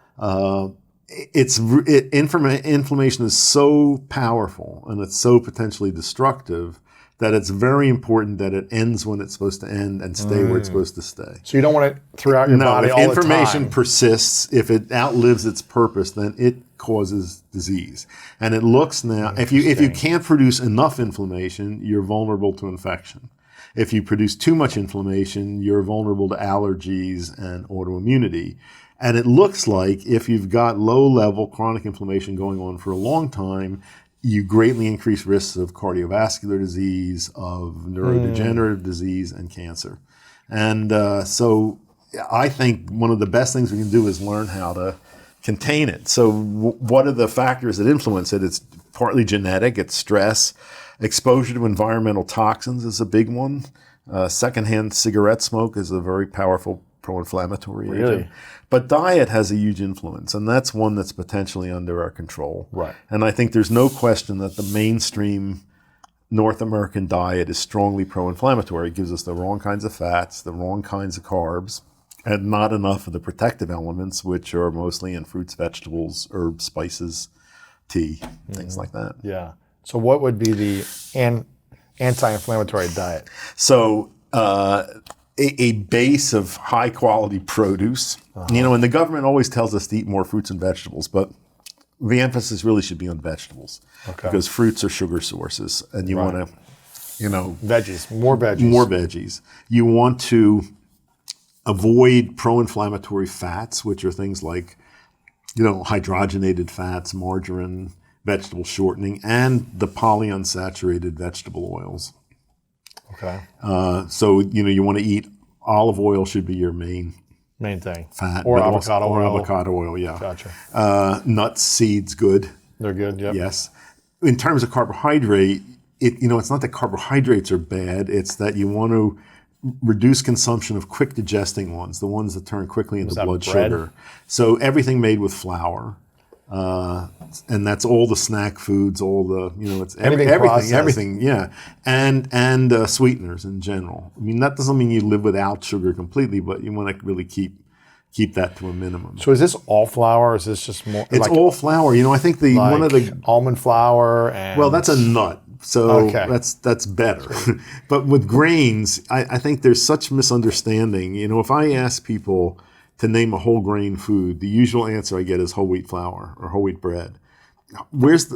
Speaker 1: Inflammation is so powerful and it's so potentially destructive that it's very important that it ends when it's supposed to end and stay where it's supposed to stay.
Speaker 4: So you don't want it throughout your body all the time.
Speaker 1: If inflammation persists, if it outlives its purpose, then it causes disease. And it looks now, if you can't produce enough inflammation, you're vulnerable to infection. If you produce too much inflammation, you're vulnerable to allergies and autoimmunity. And it looks like if you've got low-level chronic inflammation going on for a long time, you greatly increase risks of cardiovascular disease, of neurodegenerative disease, and cancer. And so I think one of the best things we can do is learn how to contain it. So what are the factors that influence it? It's partly genetic, it's stress. Exposure to environmental toxins is a big one. Secondhand cigarette smoke is a very powerful pro-inflammatory agent. But diet has a huge influence, and that's one that's potentially under our control.
Speaker 4: Right.
Speaker 1: And I think there's no question that the mainstream North American diet is strongly pro-inflammatory. It gives us the wrong kinds of fats, the wrong kinds of carbs, and not enough of the protective elements, which are mostly in fruits, vegetables, herbs, spices, tea, things like that.
Speaker 4: Yeah. So what would be the anti-inflammatory diet?
Speaker 1: So a base of high quality produce. And the government always tells us to eat more fruits and vegetables, but the emphasis really should be on vegetables because fruits are sugar sources, and you want to,
Speaker 4: veggies, more veggies.
Speaker 1: More veggies. You want to avoid pro-inflammatory fats, which are things like, hydrogenated fats, margarine, vegetable shortening, and the polyunsaturated vegetable oils.
Speaker 4: Okay.
Speaker 1: So, you want to eat olive oil should be your main
Speaker 4: thing.
Speaker 1: Fat.
Speaker 4: Or avocado oil.
Speaker 1: Or avocado oil, yeah.
Speaker 4: Gotcha.
Speaker 1: Nuts, seeds, good.
Speaker 4: They're good, yep.
Speaker 1: Yes. In terms of carbohydrate, it's not that carbohydrates are bad, it's that you want to reduce consumption of quick digesting ones, the ones that turn quickly into blood sugar. So everything made with flour. And that's all the snack foods, all the, it's everything, yeah. And sweeteners in general. I mean, that doesn't mean you live without sugar completely, but you want to really keep that to a minimum.
Speaker 4: So is this all flour, or is this just more?
Speaker 1: It's all flour. I think one of the
Speaker 4: almond flour and.
Speaker 1: Well, that's a nut. So that's better. But with grains, I think there's such misunderstanding. If I ask people to name a whole grain food, the usual answer I get is whole wheat flour or whole wheat bread.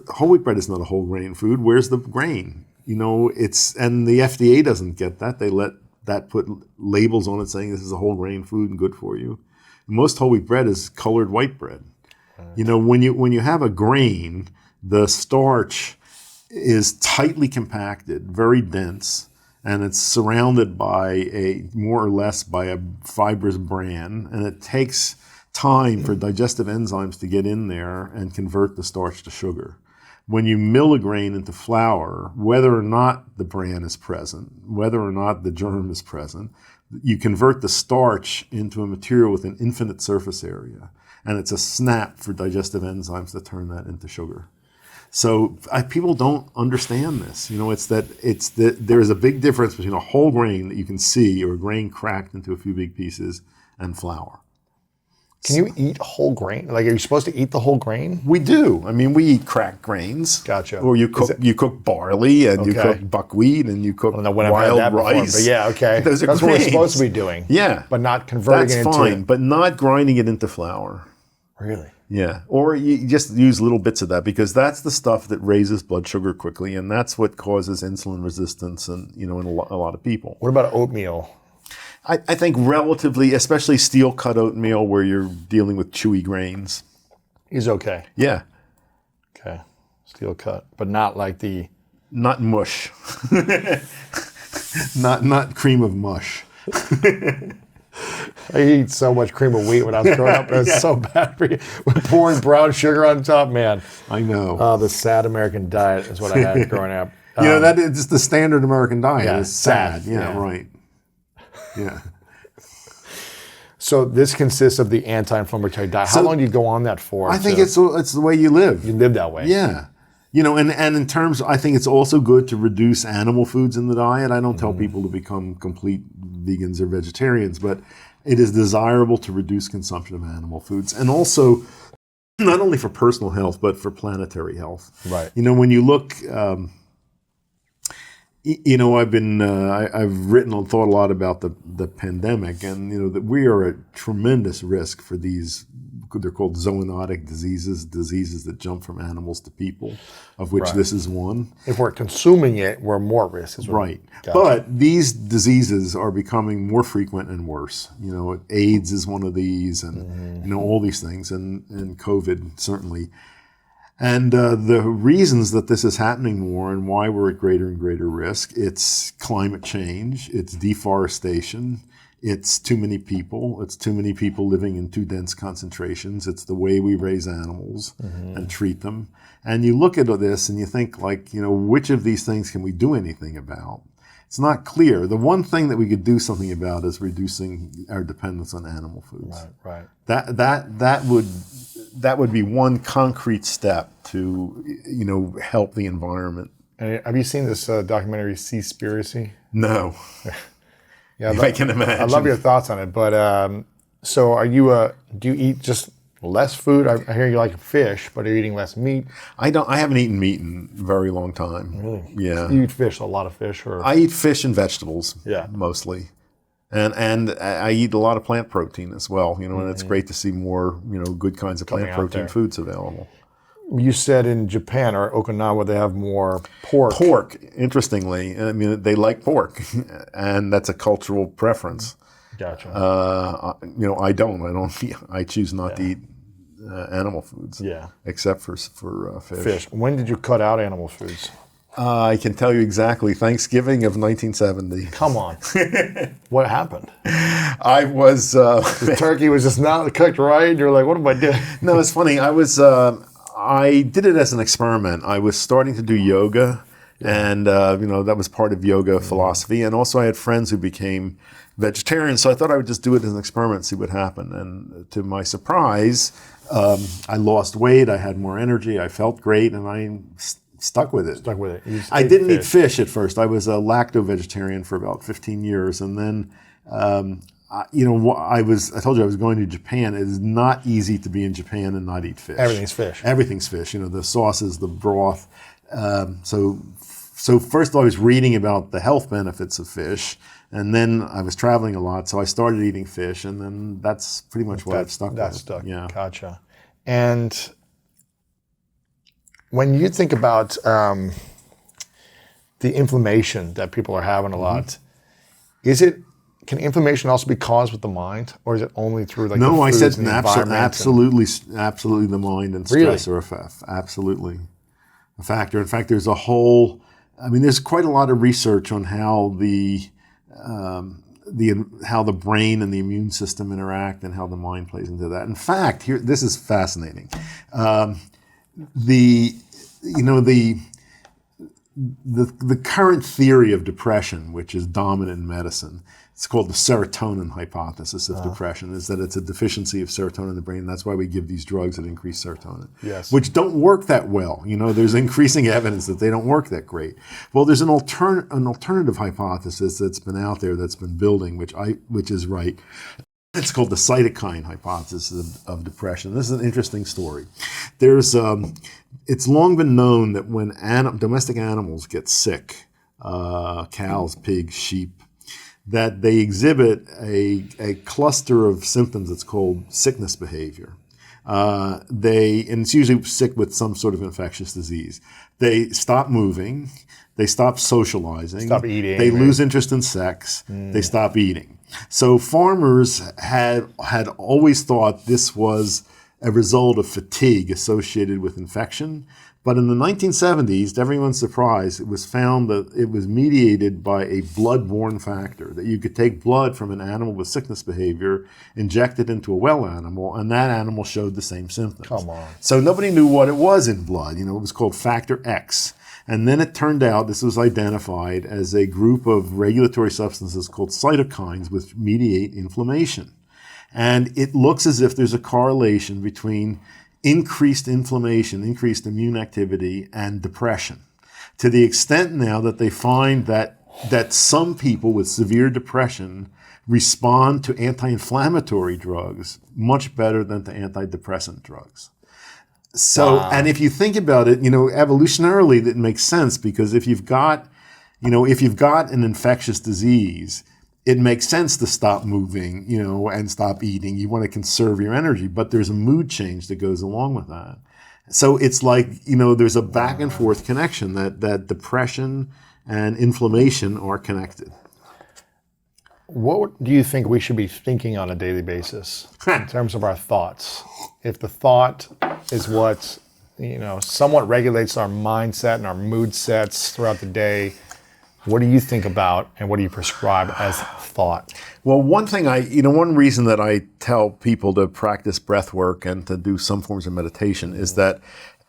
Speaker 1: Whole wheat bread is not a whole grain food. Where's the grain? And the FDA doesn't get that. They let that put labels on it saying this is a whole grain food and good for you. Most whole wheat bread is colored white bread. When you have a grain, the starch is tightly compacted, very dense, and it's surrounded by more or less by a fibrous bran, and it takes time for digestive enzymes to get in there and convert the starch to sugar. when you mill a grain into flour, whether or not the bran is present, whether or not the germ is present, you convert the starch into a material with an infinite surface area. And it's a snap for digestive enzymes to turn that into sugar. So people don't understand this. It's that there is a big difference between a whole grain that you can see or a grain cracked into a few big pieces and flour.
Speaker 4: Can you eat whole grain? Like, are you supposed to eat the whole grain?
Speaker 1: We do. I mean, we eat cracked grains.
Speaker 4: Gotcha.
Speaker 1: Or you cook barley and you cook buckwheat and you cook wild rice.
Speaker 4: But yeah, okay.
Speaker 1: Those are
Speaker 4: That's
Speaker 1: grains.
Speaker 4: what we're supposed to be doing.
Speaker 1: Yeah.
Speaker 4: But not converting it into...
Speaker 1: That's fine, but not grinding it into flour.
Speaker 4: Really?
Speaker 1: Yeah. Or you just use little bits of that because that's the stuff that raises blood sugar quickly and that's what causes insulin resistance and in a lot of people.
Speaker 4: What about oatmeal?
Speaker 1: I think relatively, especially steel cut oatmeal where you're dealing with chewy grains.
Speaker 4: Is okay.
Speaker 1: Yeah.
Speaker 4: Okay. Steel cut, but not like the...
Speaker 1: Not mush. not cream of mush.
Speaker 4: I eat so much cream of wheat when I was growing up. It was so bad for you. With pouring brown sugar on top, man.
Speaker 1: I know.
Speaker 4: Oh, the sad American diet is what I had growing up.
Speaker 1: That is the standard American diet.
Speaker 4: Yeah,
Speaker 1: It's sad.
Speaker 4: yeah.
Speaker 1: Right. Yeah.
Speaker 4: So this consists of the anti-inflammatory diet. How long do you go on that for?
Speaker 1: I think it's the way you live.
Speaker 4: You live that way.
Speaker 1: Yeah. And in terms, I think it's also good to reduce animal foods in the diet. I don't tell people to become complete vegans or vegetarians, but it is desirable to reduce consumption of animal foods. And also, not only for personal health, but for planetary health.
Speaker 4: Right.
Speaker 1: When you look... I've written and thought a lot about the pandemic, and that we are at tremendous risk for these. They're called zoonotic diseases that jump from animals to people, of which this is one.
Speaker 4: If we're consuming it, we're more at risk.
Speaker 1: Right.
Speaker 4: Gotcha.
Speaker 1: But these diseases are becoming more frequent and worse. AIDS is one of these, and all these things, and COVID certainly. And the reasons that this is happening more and why we're at greater and greater risk, it's climate change, it's deforestation, it's too many people living in too dense concentrations, it's the way we raise animals and treat them. And you look at this and you think which of these things can we do anything about? It's not clear. The one thing that we could do something about is reducing our dependence on animal foods.
Speaker 4: Right.
Speaker 1: That would be one concrete step to, help the environment.
Speaker 4: And have you seen this documentary, Seaspiracy?
Speaker 1: No.
Speaker 4: Yeah,
Speaker 1: I can imagine.
Speaker 4: I love your thoughts on it. But so are you? Do you eat just less food? I hear you like fish, but are you eating less meat?
Speaker 1: I haven't eaten meat in a very long time.
Speaker 4: Really?
Speaker 1: Yeah.
Speaker 4: You eat fish, a lot of fish, or
Speaker 1: I eat fish and vegetables.
Speaker 4: Yeah.
Speaker 1: Mostly. And I eat a lot of plant protein as well, and it's great to see more, good kinds of plant protein foods available.
Speaker 4: You said in Japan or Okinawa they have more pork.
Speaker 1: Pork, interestingly, I mean, they like pork, and that's a cultural preference.
Speaker 4: Gotcha.
Speaker 1: I don't. I choose not to eat animal foods.
Speaker 4: Yeah.
Speaker 1: Except for fish.
Speaker 4: Fish. When did you cut out animal foods?
Speaker 1: I can tell you exactly. Thanksgiving of 1970.
Speaker 4: Come on. What happened?
Speaker 1: I was...
Speaker 4: the turkey was just not cooked right. You're like, what am I doing?
Speaker 1: No, it's funny. I did it as an experiment. I was starting to do yoga, and that was part of yoga philosophy. And also I had friends who became vegetarians, so I thought I would just do it as an experiment and see what happened. And to my surprise, I lost weight. I had more energy. I felt great, and I stuck with it. I didn't eat fish at first. I was a lacto-vegetarian for about 15 years, and then I told you I was going to Japan. It is not easy to be in Japan and not eat fish.
Speaker 4: Everything's fish.
Speaker 1: Everything's fish. The sauces, the broth. So first I was reading about the health benefits of fish, and then I was traveling a lot, so I started eating fish, and then that's pretty much what I've stuck with.
Speaker 4: That's stuck.
Speaker 1: Yeah.
Speaker 4: Gotcha. And when you think about the inflammation that people are having a lot, can inflammation also be caused with the mind, or is it only through the
Speaker 1: No, I
Speaker 4: foods
Speaker 1: said
Speaker 4: and the environment?
Speaker 1: absolutely the mind and stress
Speaker 4: Really?
Speaker 1: are absolutely a factor. In fact, there's there's quite a lot of research on how how the brain and the immune system interact and how the mind plays into that. In fact, this is fascinating. the current theory of depression, which is dominant in medicine, it's called the serotonin hypothesis of depression, is that it's a deficiency of serotonin in the brain. That's why we give these drugs that increase serotonin, which don't work that well. There's increasing evidence that they don't work that great. Well, there's an alternative hypothesis that's been out there that's been building, which is right. It's called the cytokine hypothesis of depression. This is an interesting story. It's long been known that when domestic animals get sick, cows, pigs, sheep, that they exhibit a cluster of symptoms that's called sickness behavior. And it's usually sick with some sort of infectious disease. They stop moving, they stop socializing,
Speaker 4: stop eating,
Speaker 1: they lose interest in sex, they stop eating. So farmers had always thought this was a result of fatigue associated with infection. But in the 1970s, to everyone's surprise, it was found that it was mediated by a blood-borne factor, that you could take blood from an animal with sickness behavior, inject it into a well animal, and that animal showed the same symptoms.
Speaker 4: Come on.
Speaker 1: So nobody knew what it was in blood. It was called factor X. And then it turned out this was identified as a group of regulatory substances called cytokines, which mediate inflammation. And it looks as if there's a correlation between increased inflammation, increased immune activity, and depression. To the extent now that they find that some people with severe depression respond to anti-inflammatory drugs much better than to antidepressant drugs. So, and if you think about it, evolutionarily, that makes sense, because if you've got an infectious disease, it makes sense to stop moving, and stop eating. You want to conserve your energy, but there's a mood change that goes along with that. So it's like, there's a back and forth connection that depression and inflammation are connected.
Speaker 4: What do you think we should be thinking on a daily basis in terms of our thoughts? If the thought is what, somewhat regulates our mindset and our mood sets throughout the day, what do you think about and what do you prescribe as thought?
Speaker 1: Well, one reason that I tell people to practice breath work and to do some forms of meditation is that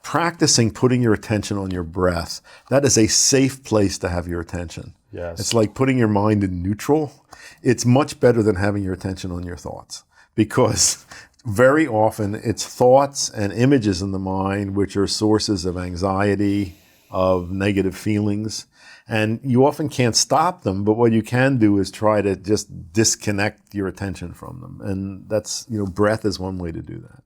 Speaker 1: practicing putting your attention on your breath, that is a safe place to have your attention.
Speaker 4: Yes.
Speaker 1: It's like putting your mind in neutral. It's much better than having your attention on your thoughts, because very often it's thoughts and images in the mind which are sources of anxiety, of negative feelings. And you often can't stop them, but what you can do is try to just disconnect your attention from them. And that's, breath is one way to do that.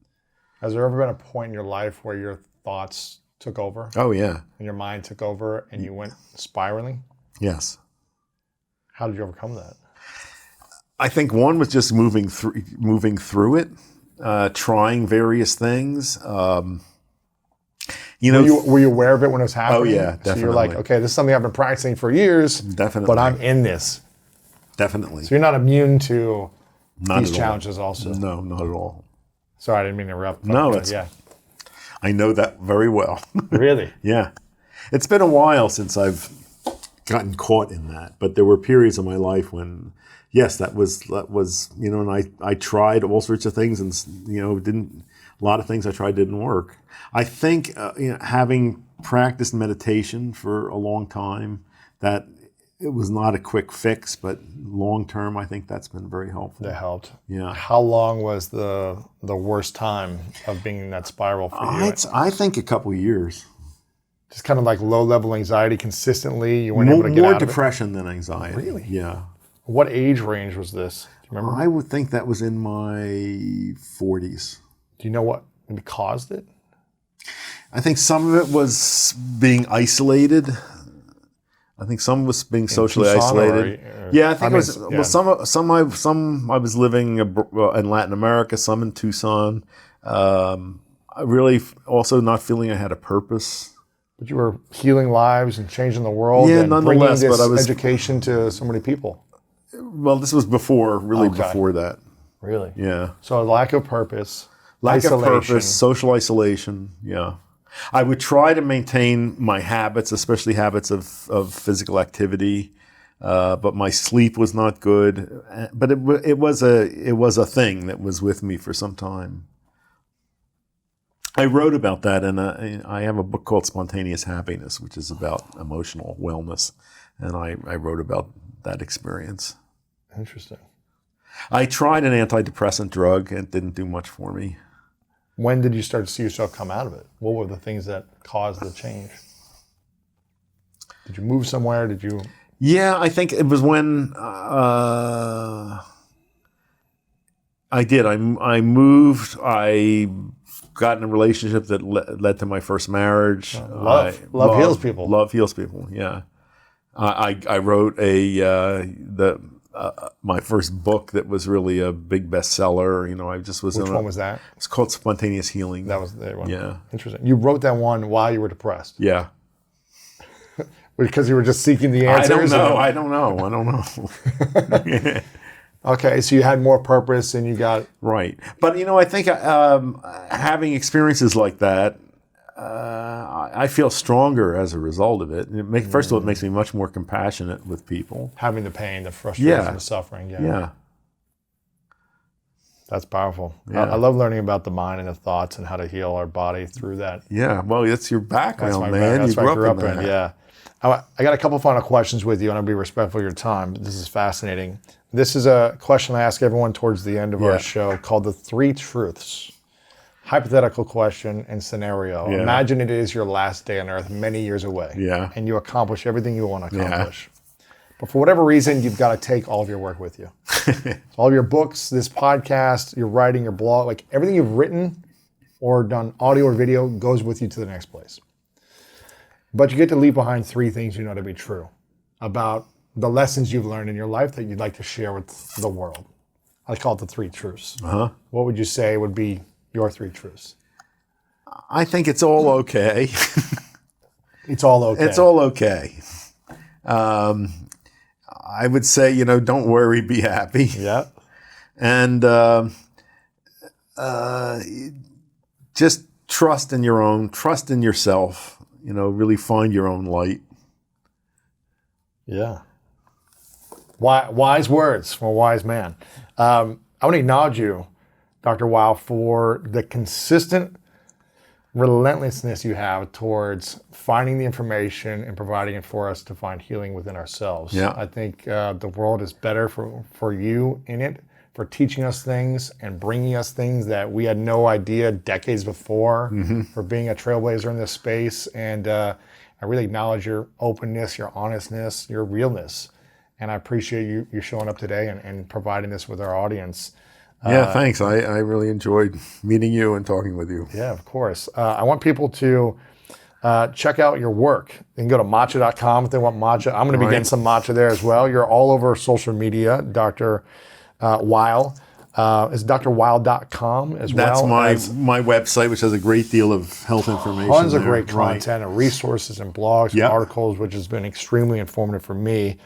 Speaker 4: Has there ever been a point in your life where your thoughts took over?
Speaker 1: Oh, yeah.
Speaker 4: And your mind took over and you went spiraling?
Speaker 1: Yes.
Speaker 4: How did you overcome that?
Speaker 1: I think one was just moving through it, trying various things. Were
Speaker 4: you aware of it when it was happening?
Speaker 1: Oh, yeah, definitely.
Speaker 4: So you're like, okay, this is something I've been practicing for years,
Speaker 1: definitely,
Speaker 4: but I'm in this.
Speaker 1: Definitely.
Speaker 4: So you're not immune to these challenges also?
Speaker 1: No, not at all.
Speaker 4: Sorry, I didn't mean to interrupt.
Speaker 1: No, I know that very well.
Speaker 4: Really?
Speaker 1: Yeah. It's been a while since I've gotten caught in that, but there were periods of my life when, yes, that was, and I tried all sorts of things, and a lot of things I tried didn't work. I think having practiced meditation for a long time, that it was not a quick fix, but long term, I think that's been very helpful.
Speaker 4: That helped.
Speaker 1: Yeah.
Speaker 4: How long was the worst time of being in that spiral for you?
Speaker 1: I think a couple of years.
Speaker 4: Just kind of like low-level anxiety consistently. You weren't able to get out of it.
Speaker 1: More depression than anxiety.
Speaker 4: Really?
Speaker 1: Yeah.
Speaker 4: What age range was this? Do you remember?
Speaker 1: I would think that was in my 40s.
Speaker 4: Do you know what caused it?
Speaker 1: I think some of it was being isolated. I think some was being socially isolated. Yeah, I think it was. Yeah. Well, some I was living in Latin America, some in Tucson. I really also not feeling I had a purpose.
Speaker 4: But you were healing lives and changing the world, and bringing this education to so many people.
Speaker 1: Well, this was before that.
Speaker 4: Really?
Speaker 1: Yeah.
Speaker 4: So a lack of purpose.
Speaker 1: Lack of purpose, social isolation, yeah. I would try to maintain my habits, especially habits of physical activity, but my sleep was not good. But it was a thing that was with me for some time. I wrote about that, and I have a book called Spontaneous Happiness, which is about emotional wellness, and I wrote about that experience.
Speaker 4: Interesting.
Speaker 1: I tried an antidepressant drug, and it didn't do much for me.
Speaker 4: When did you start to see yourself come out of it? What were the things that caused the change? Did you move somewhere? Did you?
Speaker 1: Yeah, I think it was when I did. I moved. I got in a relationship that led to my first marriage.
Speaker 4: Love heals people.
Speaker 1: Love heals people. Yeah, I wrote my first book that was really a big bestseller. You know, I just was.
Speaker 4: Which one was that?
Speaker 1: It's called Spontaneous Healing.
Speaker 4: That was the one.
Speaker 1: Yeah.
Speaker 4: Interesting. You wrote that one while you were depressed.
Speaker 1: Yeah.
Speaker 4: Because you were just seeking the answers?
Speaker 1: I don't know.
Speaker 4: Okay, so you had more purpose and you got...
Speaker 1: Right. But, you know, I think having experiences like that, I feel stronger as a result of it. First of all, it makes me much more compassionate with people.
Speaker 4: Having the pain, the frustration, the suffering.
Speaker 1: Yeah.
Speaker 4: That's powerful.
Speaker 1: Yeah.
Speaker 4: I love learning about the mind and the thoughts and how to heal our body through that.
Speaker 1: Yeah, well, that's your background, man.
Speaker 4: That's
Speaker 1: you
Speaker 4: what I grew up
Speaker 1: in
Speaker 4: in, yeah. I got a couple final questions with you, and I'll be respectful of your time. This is fascinating. This is a question I ask everyone towards the end of our show called the 3 truths. Hypothetical question and scenario.
Speaker 1: Yeah.
Speaker 4: Imagine it is your last day on earth many years away.
Speaker 1: Yeah.
Speaker 4: And you accomplish everything you want to accomplish. But for whatever reason, you've got to take all of your work with you. All of your books, this podcast, your writing, your blog, like everything you've written or done audio or video goes with you to the next place. But you get to leave behind 3 things you know to be true about the lessons you've learned in your life that you'd like to share with the world. I call it the 3 truths. What would you say would be your 3 truths?
Speaker 1: I think it's all okay.
Speaker 4: It's all okay.
Speaker 1: It's all okay. I would say, you know, don't worry, be happy.
Speaker 4: Yeah.
Speaker 1: And just trust in yourself, you know, really find your own light.
Speaker 4: Yeah. Wise words from a wise man. I want to acknowledge you, Dr. Weil, for the consistent relentlessness you have towards finding the information and providing it for us to find healing within ourselves.
Speaker 1: Yeah.
Speaker 4: I think the world is better for you in it, for teaching us things and bringing us things that we had no idea decades before, for being a trailblazer in this space. And I really acknowledge your openness, your honestness, your realness. And I appreciate you showing up today and providing this with our audience.
Speaker 1: Yeah, thanks. I really enjoyed meeting you and talking with you.
Speaker 4: Yeah, of course. I want people to check out your work. They can go to matcha.com if they want matcha. I'm going to be getting some matcha there as well. You're all over social media, Dr. Weil. It's drweil.com as well.
Speaker 1: That's my website, which has a great deal of health information.
Speaker 4: Tons of great content and resources and blogs and articles, which has been extremely informative for me.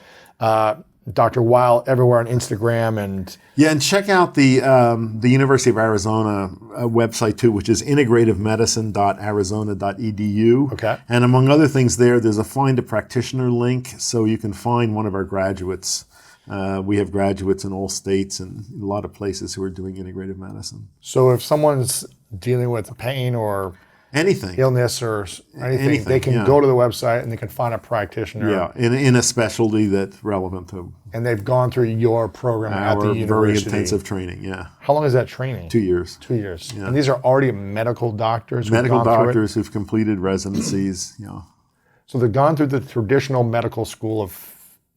Speaker 4: Dr. Weil everywhere on Instagram and
Speaker 1: check out the University of Arizona website too, which is integrativemedicine.arizona.edu.
Speaker 4: Okay.
Speaker 1: And among other things there's a find a practitioner link, so you can find one of our graduates. We have graduates in all states and a lot of places who are doing integrative medicine.
Speaker 4: So if someone's dealing with pain or
Speaker 1: anything,
Speaker 4: illness or anything they can go to the website and they can find a practitioner.
Speaker 1: Yeah, in a specialty that's relevant to.
Speaker 4: And they've gone through your program at the university.
Speaker 1: Very intensive training, yeah.
Speaker 4: How long is that training?
Speaker 1: 2 years.
Speaker 4: 2 years.
Speaker 1: Yeah.
Speaker 4: And these are already medical doctors?
Speaker 1: Medical doctors who've completed residencies,
Speaker 4: So they've gone through the traditional medical school of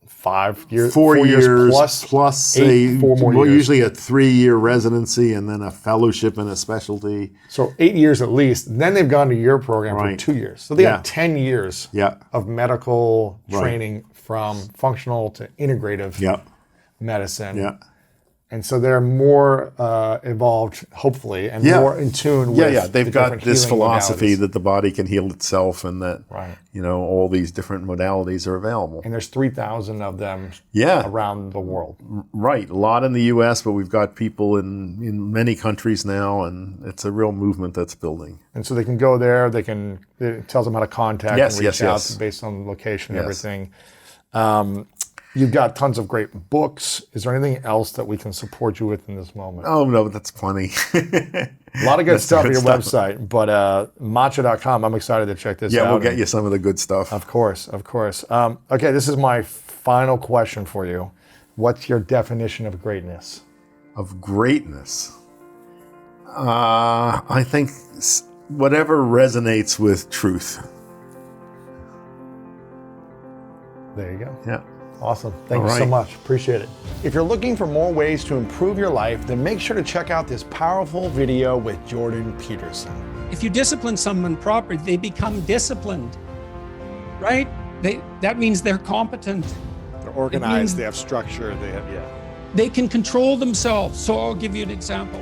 Speaker 4: 5 years?
Speaker 1: 4 years plus
Speaker 4: 4 more years.
Speaker 1: Usually a 3-year residency and then a fellowship in a specialty.
Speaker 4: So 8 years at least. Then they've gone to your program for 2 years. So they have 10 years of medical training from functional to integrative medicine.
Speaker 1: Yeah.
Speaker 4: And so they're more evolved, hopefully, and more in tune with
Speaker 1: They've got this philosophy
Speaker 4: modalities.
Speaker 1: that the body can heal itself and that, all these different modalities are available.
Speaker 4: And there's 3,000 of them around the world.
Speaker 1: Right. A lot in the U.S., but we've got people in many countries now, and it's a real movement that's building.
Speaker 4: And so they can go there. It tells them how to contact and reach out based on location and everything. You've got tons of great books. Is there anything else that we can support you with in this moment?
Speaker 1: Oh, no, that's plenty.
Speaker 4: A lot of good stuff on your website, but matcha.com, I'm excited to check this out.
Speaker 1: Yeah, we'll get you some of the good stuff.
Speaker 4: Of course. Okay, this is my final question for you. What's your definition of greatness?
Speaker 1: Of greatness? I think whatever resonates with truth.
Speaker 4: There you go.
Speaker 1: Yeah.
Speaker 4: Awesome. Thank you so much. Appreciate it. If you're looking for more ways to improve your life, then make sure to check out this powerful video with Jordan Peterson.
Speaker 5: If you discipline someone properly, they become disciplined, right? That means they're competent.
Speaker 4: They're organized, they have structure, they can control themselves. So I'll give you an example.